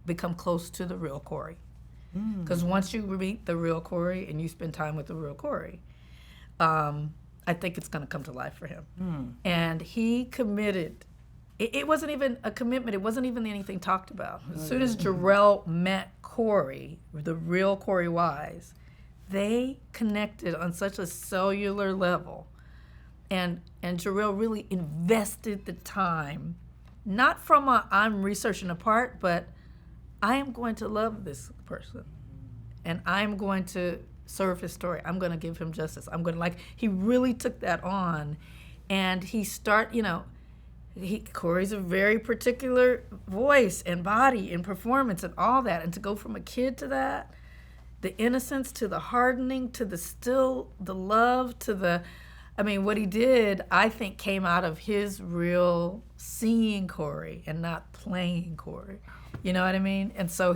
become close to the real Corey. Because once you meet the real Corey and you spend time with the real Corey, I think it's going to come to life for him. And he committed. It wasn't even a commitment. It wasn't even anything talked about. As soon as Jarrell met Corey, the real Corey Wise, they connected on such a cellular level. And Jarrell really invested the time, not from a I'm researching a part, but I am going to love this person. And I'm going to serve his story. I'm going to give him justice. He really took that on. And Corey's a very particular voice and body and performance and all that. And to go from a kid to that, the innocence to the hardening to the love to what he did, I think came out of his real seeing Corey and not playing Corey. You know what I mean? And so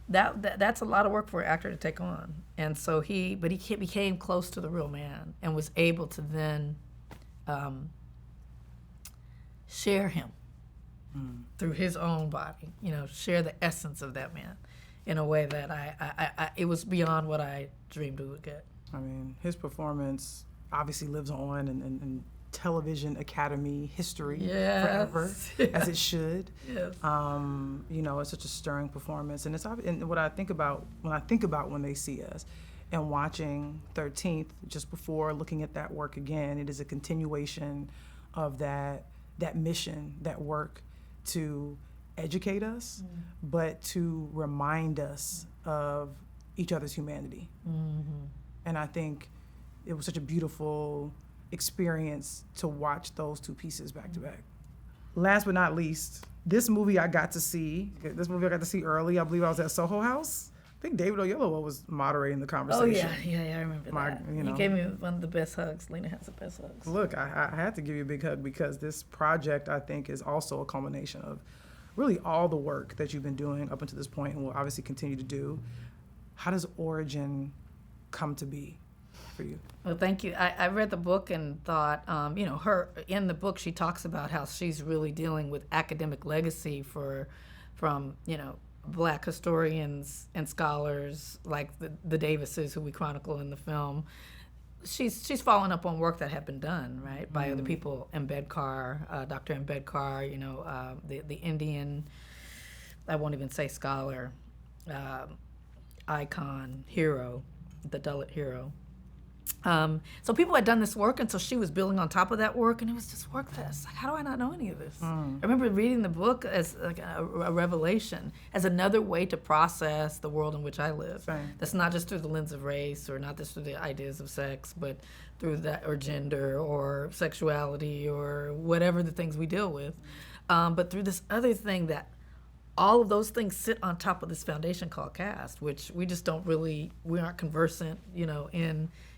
that's a lot of work for an actor to take on. And so he became close to the real man and was able to then share him through his own body, share the essence of that man in a way that I it was beyond what I dreamed we would get. I mean, his performance obviously lives on in television academy history forever, as it should. Yes. It's such a stirring performance, and what I think about when they see us, and watching 13th just before looking at that work again, it is a continuation of that mission, that work to educate us, but to remind us of each other's humanity. And I think it was such a beautiful experience to watch those two pieces back to back. Last but not least, this movie I got to see early. I believe I was at Soho House. I think David Oyelowo was moderating the conversation. Oh, yeah, I remember that. He gave me one of the best hugs. Lena has the best hugs. Look, I had to give you a big hug because this project, I think, is also a culmination of really all the work that you've been doing up until this point and will obviously continue to do. How does Origin come to be for you? Well, thank you. I read the book and thought, her in the book, she talks about how she's really dealing with academic legacy from Black historians and scholars like the Davises, who we chronicle in the film. She's following up on work that had been done, right, by other people. Ambedkar, Dr. Ambedkar, the Indian, I won't even say scholar, icon, hero, the Dalit hero. So people had done this work, and so she was building on top of that work, and it was just work that's like, how do I not know any of this? I remember reading the book as like a revelation, as another way to process the world in which I live. Right. That's not just through the lens of race, or not just through the ideas of sex, but through that, or gender, or sexuality, or whatever the things we deal with, but through this other thing that all of those things sit on top of this foundation called caste, which we just we aren't conversant,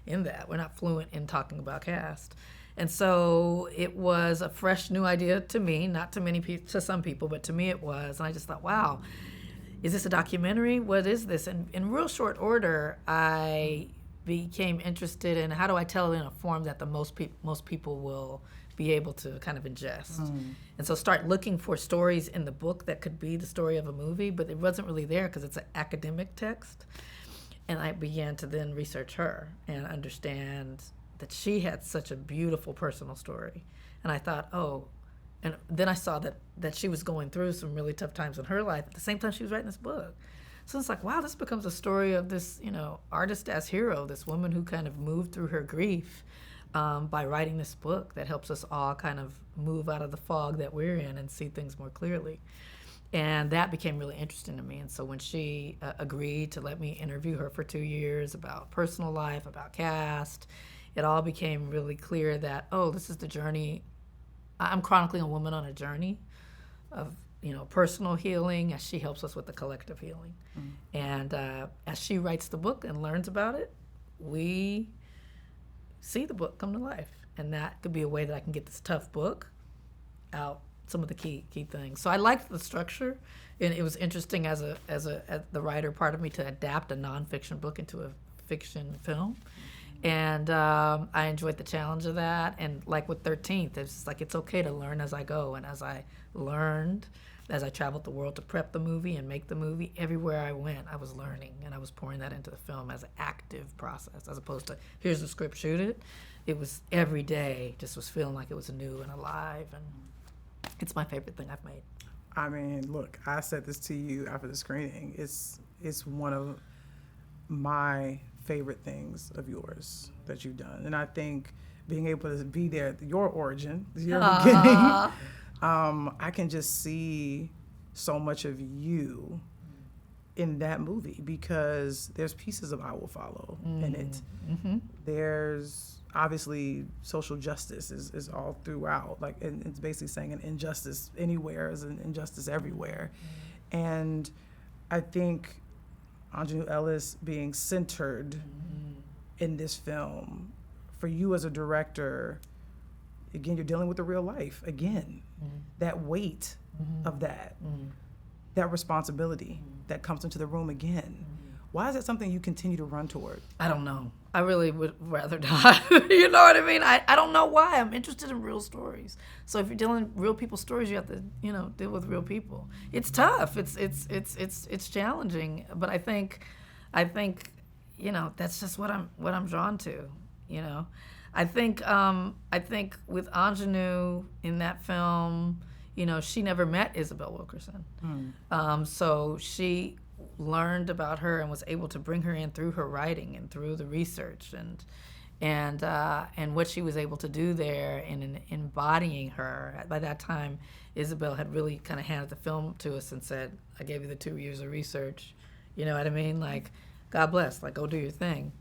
in that. We're not fluent in talking about caste. And so it was a fresh new idea to me, not to many people, to some people, but to me it was. And I just thought, wow, is this a documentary? What is this? And in real short order, I became interested in how do I tell it in a form that the most people will be able to kind of ingest. And so start looking for stories in the book that could be the story of a movie, but it wasn't really there because it's an academic text. And I began to then research her and understand that she had such a beautiful personal story. And I thought, oh, and then I saw that she was going through some really tough times in her life at the same time she was writing this book. So it's like, wow, this becomes a story of this, artist as hero, this woman who kind of moved through her grief by writing this book that helps us all kind of move out of the fog that we're in and see things more clearly. And that became really interesting to me. And so when she agreed to let me interview her for 2 years about personal life, about cast, it all became really clear that, oh, this is the journey. I'm chronicling a woman on a journey of, personal healing as she helps us with the collective healing. And as she writes the book and learns about it, we see the book come to life. And that could be a way that I can get this tough book out, some of the key things. So I liked the structure, and it was interesting as the writer part of me to adapt a nonfiction book into a fiction film. And I enjoyed the challenge of that. And like with 13th, it's just like it's okay to learn as I go. And as I learned, as I traveled the world to prep the movie and make the movie, everywhere I went, I was learning. And I was pouring that into the film as an active process, as opposed to, here's the script, shoot it. It was every day, just was feeling like it was new and alive. And it's my favorite thing I've made. I mean, look, I said this to you after the screening. It's one of my favorite things of yours that you've done. And I think being able to be there at your origin, your beginning, I can just see so much of you in that movie because there's pieces of I Will Follow in it. There's obviously social justice is all throughout. Like, and it's basically saying an injustice anywhere is an injustice everywhere. And I think Aunjanue Ellis being centered in this film, for you as a director, again, you're dealing with the real life. Again, that weight of that responsibility that comes into the room again. Why is that something you continue to run toward? I don't know. I really would rather die. You know what I mean? I don't know why. I'm interested in real stories. So if you're dealing with real people's stories, you have to, deal with real people. It's tough. It's challenging. But I think, that's just what I'm drawn to. I think with Aunjanue in that film, she never met Isabel Wilkerson. So she learned about her and was able to bring her in through her writing and through the research and what she was able to do there in embodying her. By that time, Isabel had really kind of handed the film to us and said, I gave you the 2 years of research. You know what I mean? Like, God bless, like, go do your thing.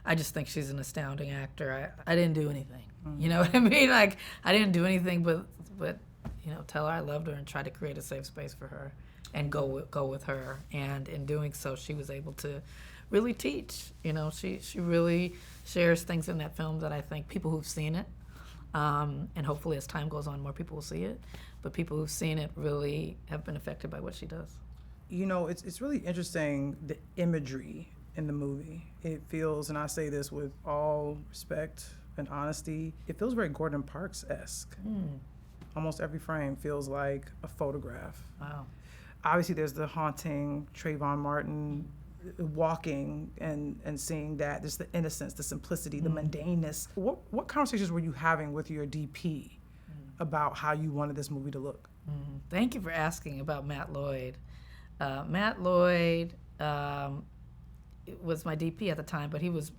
I just think she's an astounding actor. I didn't do anything. You know what I mean? Like, I didn't do anything but tell her I loved her and try to create a safe space for her and go with her. And in doing so, she was able to really teach. She really shares things in that film that I think people who've seen it, and hopefully as time goes on, more people will see it, but people who've seen it really have been affected by what she does. It's really interesting, the imagery in the movie. It feels, and I say this with all respect and honesty, it feels very Gordon Parks-esque. Almost every frame feels like a photograph. Wow. Obviously, there's the haunting Trayvon Martin walking and seeing that, just the innocence, the simplicity, the mundaneness. What conversations were you having with your DP about how you wanted this movie to look? Thank you for asking about Matt Lloyd. Matt Lloyd was my DP at the time, but he was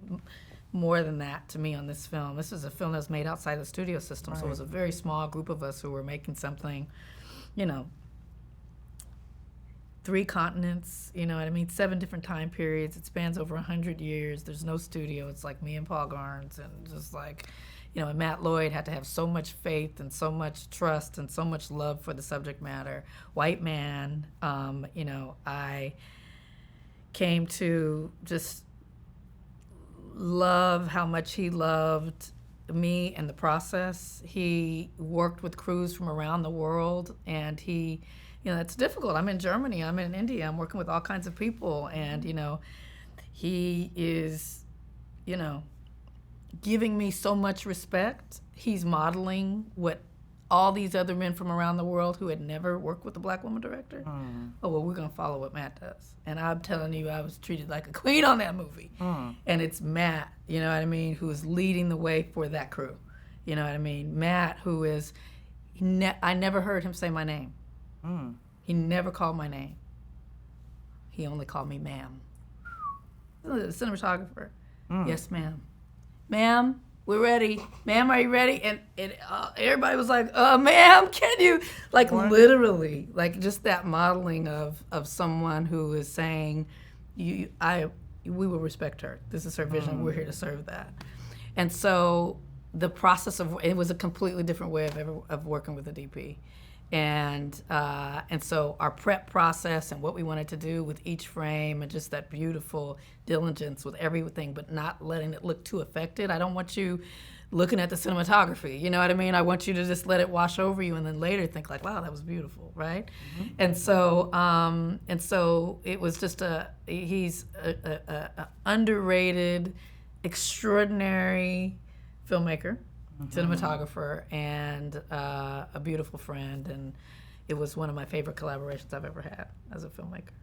more than that to me on this film. This was a film that was made outside the studio system, right. So it was a very small group of us who were making something, 3 continents, 7 different time periods. It spans over 100 years. There's no studio. It's like me and Paul Garnes, and just like, and Matt Lloyd had to have so much faith and so much trust and so much love for the subject matter. White man, I came to just love how much he loved me and the process. He worked with crews from around the world, and he, it's difficult. I'm in Germany, I'm in India, I'm working with all kinds of people, and, he is, giving me so much respect. He's modeling what all these other men from around the world who had never worked with a black woman director. Oh, well, we're going to follow what Matt does. And I'm telling you, I was treated like a queen on that movie. And it's Matt, you know what I mean, who is leading the way for that crew. You know what I mean? Matt, who is, I never heard him say my name. He never called my name. He only called me ma'am. The cinematographer. Yes, ma'am. Ma'am, we're ready. Ma'am, are you ready? And everybody was like, ma'am, can you? Like, what? Literally, like just that modeling of someone who is saying, we will respect her. This is her vision. We're here to serve that. And so the process it was a completely different way of working with a DP. And so our prep process and what we wanted to do with each frame and just that beautiful diligence with everything, but not letting it look too affected. I don't want you looking at the cinematography, you know what I mean? I want you to just let it wash over you and then later think like, wow, that was beautiful, right? And so it was just he's a underrated, extraordinary filmmaker. Cinematographer, and a beautiful friend, and it was one of my favorite collaborations I've ever had as a filmmaker.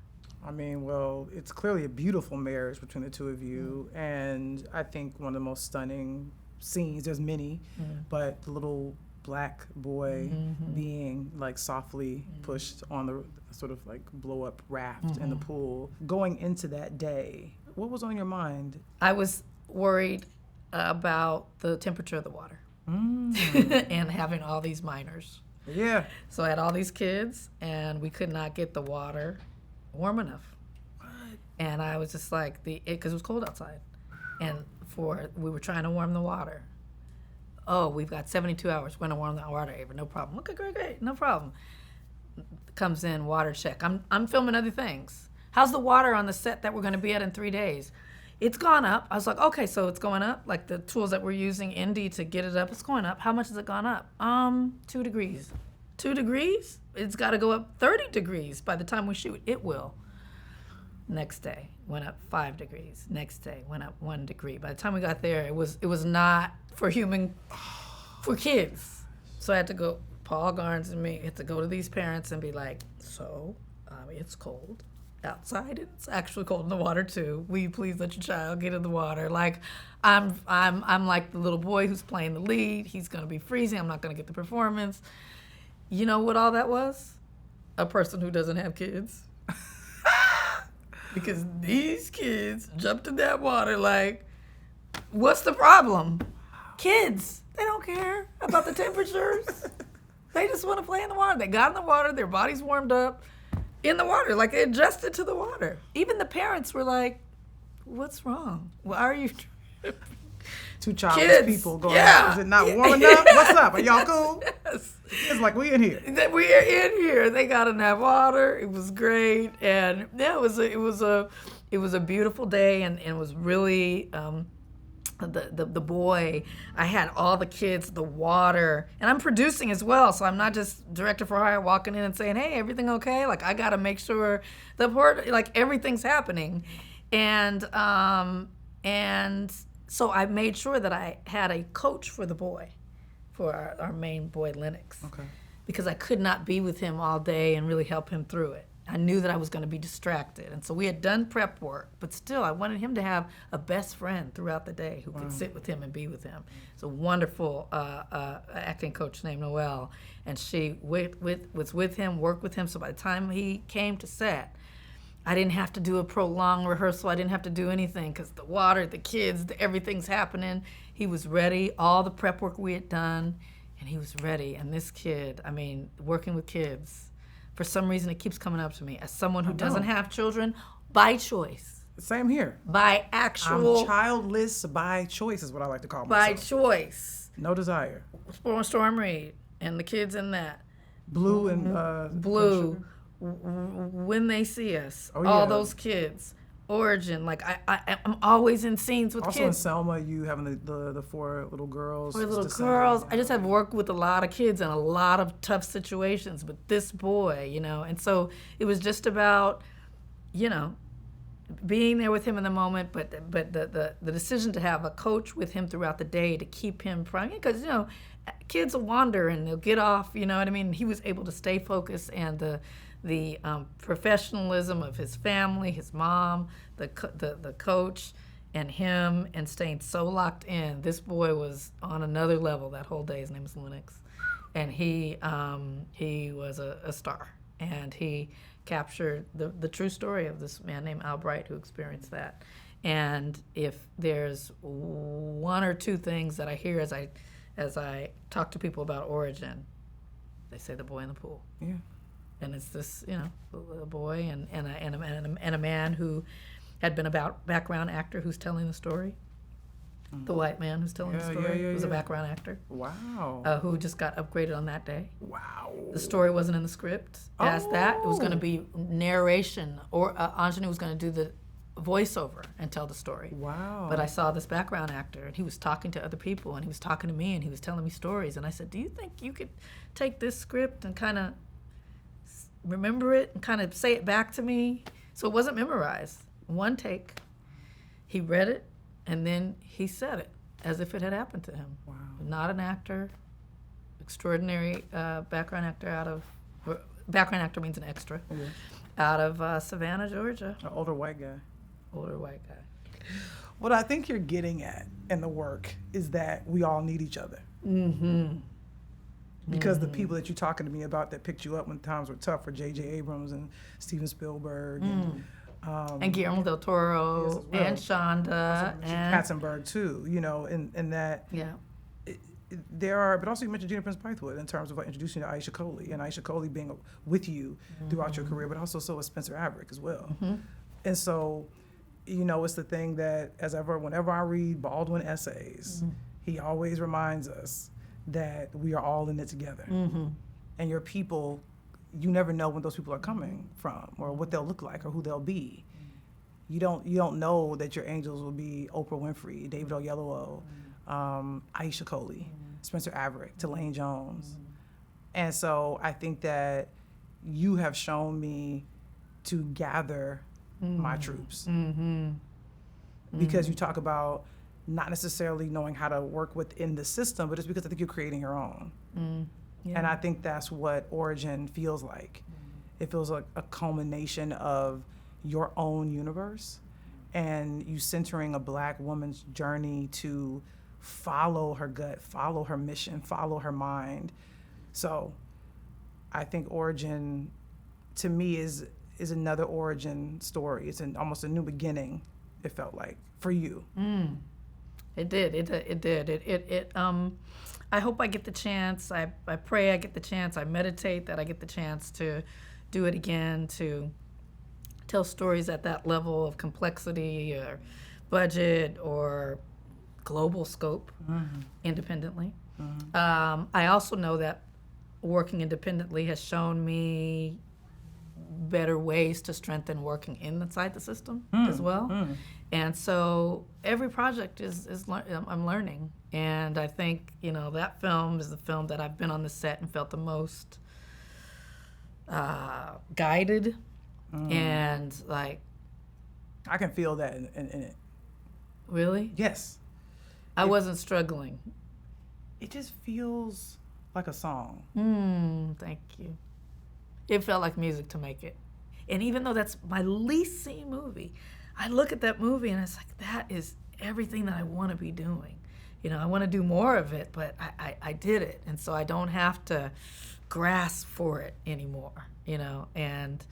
I mean, well, it's clearly a beautiful marriage between the two of you, and I think one of the most stunning scenes, there's many, but the little black boy being like softly pushed on the sort of like blow up raft in the pool. Going into that day, what was on your mind? I was worried about the temperature of the water and having all these minors. Yeah. So I had all these kids, and we could not get the water warm enough. What? And I was just like, because it was cold outside, and we were trying to warm the water. Oh, we've got 72 hours. We're gonna warm the water, Ava. No problem. Okay, great, no problem. Comes in, water check. I'm filming other things. How's the water on the set that we're gonna be at in 3 days? It's gone up. I was like, okay, so it's going up. Like the tools that we're using, Indy, to get it up, it's going up. How much has it gone up? 2 degrees. 2 degrees? It's got to go up 30 degrees by the time we shoot. It will. Next day, went up 5 degrees. Next day, went up 1 degree. By the time we got there, it was not for kids. So I had to go, Paul Garnes and me had to go to these parents and be like, so it's cold outside. It's actually cold in the water too. Will you please let your child get in the water? Like, I'm like the little boy who's playing the lead. He's gonna be freezing. I'm not gonna get the performance. You know what all that was? A person who doesn't have kids. Because these kids jumped in that water like, what's the problem? Kids, they don't care about the temperatures. They just want to play in the water. They got in the water, their bodies warmed up in the water, like they adjusted to the water. Even the parents were like, what's wrong? Why are you two childless people going, is it not warm enough? What's up? Are y'all cool? Yes. It's like, we in here. We are in here. They got in that water. It was great. And yeah, it was a beautiful day, and it was really the boy. I had all the kids, the water, and I'm producing as well, so I'm not just director for hire walking in and saying, hey, everything okay? Like, I gotta make sure everything's happening. And so I made sure that I had a coach for the boy, for our main boy, Lennox. Okay. Because I could not be with him all day and really help him through it. I knew that I was going to be distracted. And so we had done prep work, but still I wanted him to have a best friend throughout the day who could sit with him and be with him. It's a wonderful acting coach named Noelle, and she was with him, worked with him, so by the time he came to set, I didn't have to do a prolonged rehearsal. I didn't have to do anything because the water, the kids, everything's happening. He was ready, all the prep work we had done, and he was ready. And this kid, I mean, working with kids, for some reason it keeps coming up to me as someone who doesn't have children by choice. Same here. By actual... I'm childless by choice is what I like to call by myself. By choice. No desire. Storm Reid and the kids in that. Blue and... Blue. When They See Us, all those kids, Origin, like I'm always in scenes with Also kids. in Selma, you having the four little girls. Four little descending girls. down. I just have worked with a lot of kids in a lot of tough situations, but this boy, and so it was just about, being there with him in the moment, but the decision to have a coach with him throughout the day to keep him from, because kids will wander and they'll get off, you know what I mean? He was able to stay focused, and the professionalism of his family, his mom, the coach, and him, and staying so locked in. This boy was on another level that whole day. His name is Lennox, and he was a star, and he captured the true story of this man named Albright who experienced that. And if there's one or two things that I hear as I talk to people about Origin, they say the boy in the pool. Yeah. And it's this, a boy and a man who had been a background actor who's telling the story. The white man who's telling the story was a background actor. Wow. Who just got upgraded on that day. Wow. The story wasn't in the script. As that, it was going to be narration, or Anjanou was going to do the voiceover and tell the story. Wow. But I saw this background actor, and he was talking to other people, and he was talking to me, and he was telling me stories. And I said, do you think you could take this script and kind of remember it and kind of say it back to me? So it wasn't memorized. One take. He read it, and then he said it as if it had happened to him. Wow. Not an actor, extraordinary background actor background actor means an extra, out of Savannah, Georgia. An older white guy. Older white guy. What I think you're getting at in the work is that we all need each other. Mm-hmm. Because the people that you're talking to me about that picked you up when times were tough were J.J. Abrams and Steven Spielberg and Guillermo del Toro, yes, and Shonda, and Katzenberg too, and that there are, but also you mentioned Gina Prince Bythewood in terms of introducing you to Aisha Coley, and Aisha Coley being with you throughout your career, but also so is Spencer Averick as well. And so, it's the thing that whenever I read Baldwin essays, he always reminds us that we are all in it together. And your people, you never know when those people are coming from, or what they'll look like, or who they'll be. You don't know that your angels will be Oprah Winfrey, David Oyelowo, Aisha Coley, Spencer Averick, Delane Jones. And so I think that you have shown me to gather my troops. Because you talk about not necessarily knowing how to work within the system, but it's because I think you're creating your own. And I think that's what Origin feels like. It feels like a culmination of your own universe, and you centering a Black woman's journey to follow her gut, follow her mission, follow her mind. So I think Origin, to me, is another origin story. It's almost a new beginning, it felt like, for you. It did. I hope I get the chance. I pray I get the chance. I meditate that I get the chance to do it again, to tell stories at that level of complexity or budget or global scope independently. I also know that working independently has shown me better ways to strengthen working inside the system as well. And so every project I'm learning. And I think, that film is the film that I've been on the set and felt the most guided and like. I can feel that in it. Really? Yes. I wasn't struggling. It just feels like a song. Thank you. It felt like music to make it. And even though that's my least seen movie, I look at that movie and it's like, that is everything that I want to be doing. I want to do more of it, but I did it. And so I don't have to grasp for it anymore, and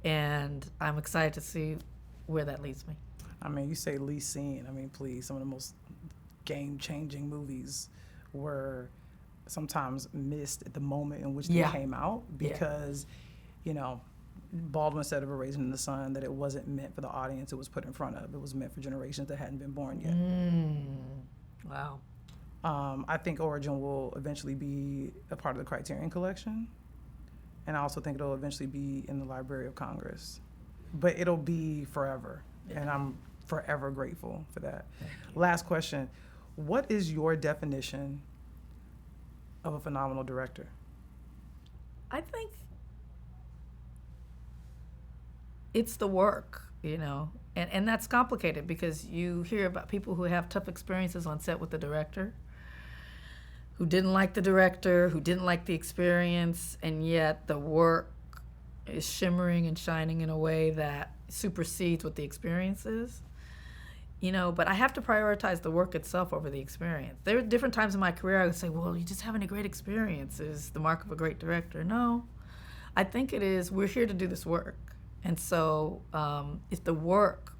I'm excited to see where that leads me. I mean, you say least seen. I mean, please, some of the most game-changing movies were sometimes missed at the moment in which they came out because, Baldwin said of A Raisin in the Sun that it wasn't meant for the audience it was put in front of. It was meant for generations that hadn't been born yet. Wow. I think Origin will eventually be a part of the Criterion Collection, and I also think it'll eventually be in the Library of Congress. But it'll be forever. And I'm forever grateful for that. Last question. What is your definition of a phenomenal director? I think it's the work, you know, and that's complicated because you hear about people who have tough experiences on set with the director, who didn't like the director, who didn't like the experience, and yet the work is shimmering and shining in a way that supersedes what the experience is. You know, but I have to prioritize the work itself over the experience. There are different times in my career I would say, well, you just having a great experience is the mark of a great director. No, I think it is, we're here to do this work. And so if the work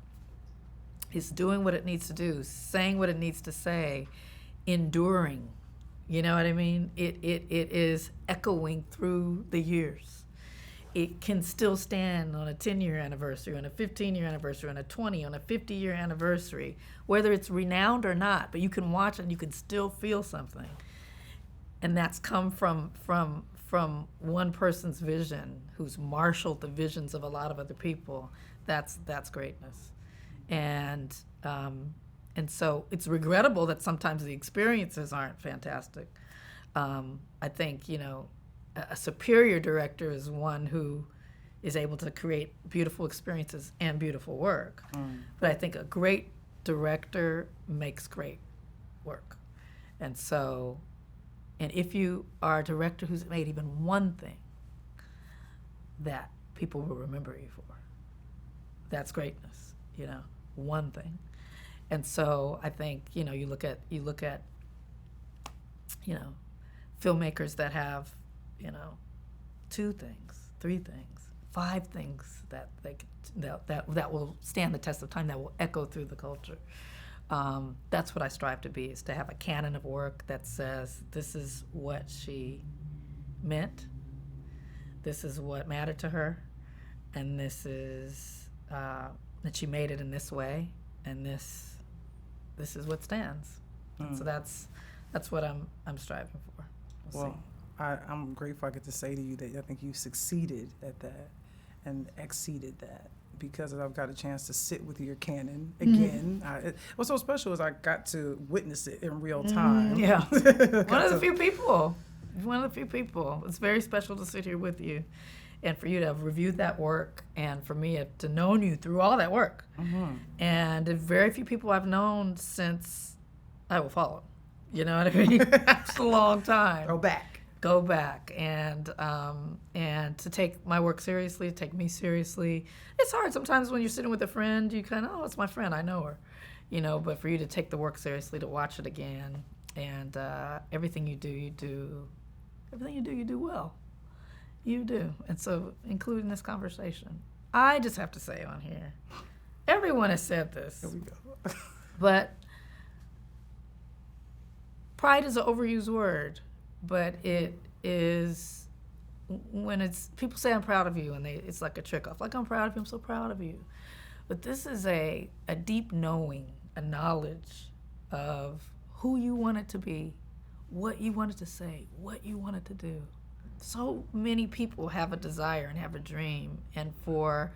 is doing what it needs to do, saying what it needs to say, enduring, you know what I mean? It is echoing through the years. It can still stand on a 10-year anniversary, on a 15-year anniversary, on a 20, on a 50-year anniversary, whether it's renowned or not, but you can watch it and you can still feel something. And that's come from one person's vision, who's marshaled the visions of a lot of other people. That's greatness. And so it's regrettable that sometimes the experiences aren't fantastic. I think, you know, a superior director is one who is able to create beautiful experiences and beautiful work. But I think a great director makes great work. And so, and if you are a director who's made even one thing that people will remember you for, that's greatness, you know, one thing. And so I think, you know, you look at, you know, filmmakers that have, you know, 2 things, 3 things, 5 things that that will stand the test of time, that will echo through the culture. That's what I strive to be, is to have a canon of work that says this is what she meant, this is what mattered to her, and this is that she made it in this way, and this is what stands. So that's what I'm striving for. We'll see. I'm grateful I get to say to you that I think you succeeded at that and exceeded that, because I've got a chance to sit with your canon again. What's so special is I got to witness it in real time. Yeah. One of the few people. It's very special to sit here with you and for you to have reviewed that work and for me to know you through all that work. And very few people I've known since I Will Follow. You know what I mean? It's a long time. Go back and to take my work seriously, to take me seriously. It's hard sometimes when you're sitting with a friend, you kind of, oh, it's my friend, I know her, you know, but for you to take the work seriously, to watch it again, and everything you do well. You do. And so, including this conversation, I just have to say on here, everyone has said this. Here we go. But pride is an overused word. But it is, when it's, people say I'm proud of you, and it's like a trick off. Like, I'm proud of you, I'm so proud of you. But this is a deep knowing, a knowledge of who you wanted to be, what you wanted to say, what you wanted to do. So many people have a desire and have a dream, and for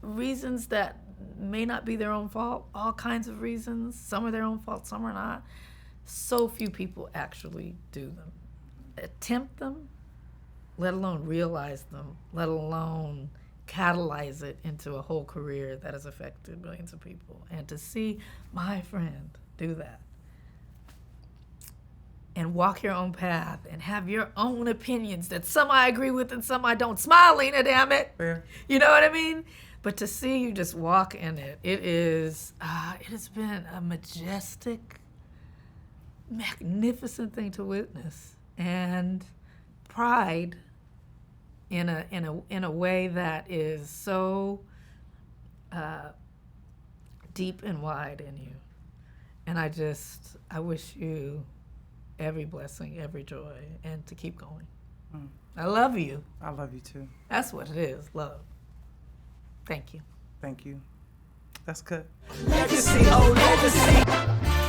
reasons that may not be their own fault, all kinds of reasons, some are their own fault, some are not, so few people actually do them. Attempt them, let alone realize them, let alone catalyze it into a whole career that has affected millions of people. And to see my friend do that and walk your own path and have your own opinions that some I agree with and some I don't. Smile, Lena, damn it. Yeah. You know what I mean? But to see you just walk in it, it has been a majestic, magnificent thing to witness. And pride in a way that is so deep and wide in you. And I wish you every blessing, every joy, and to keep going. I love you. I love you too. That's what it is, love. Thank you. Thank you. That's good. Legacy, oh legacy.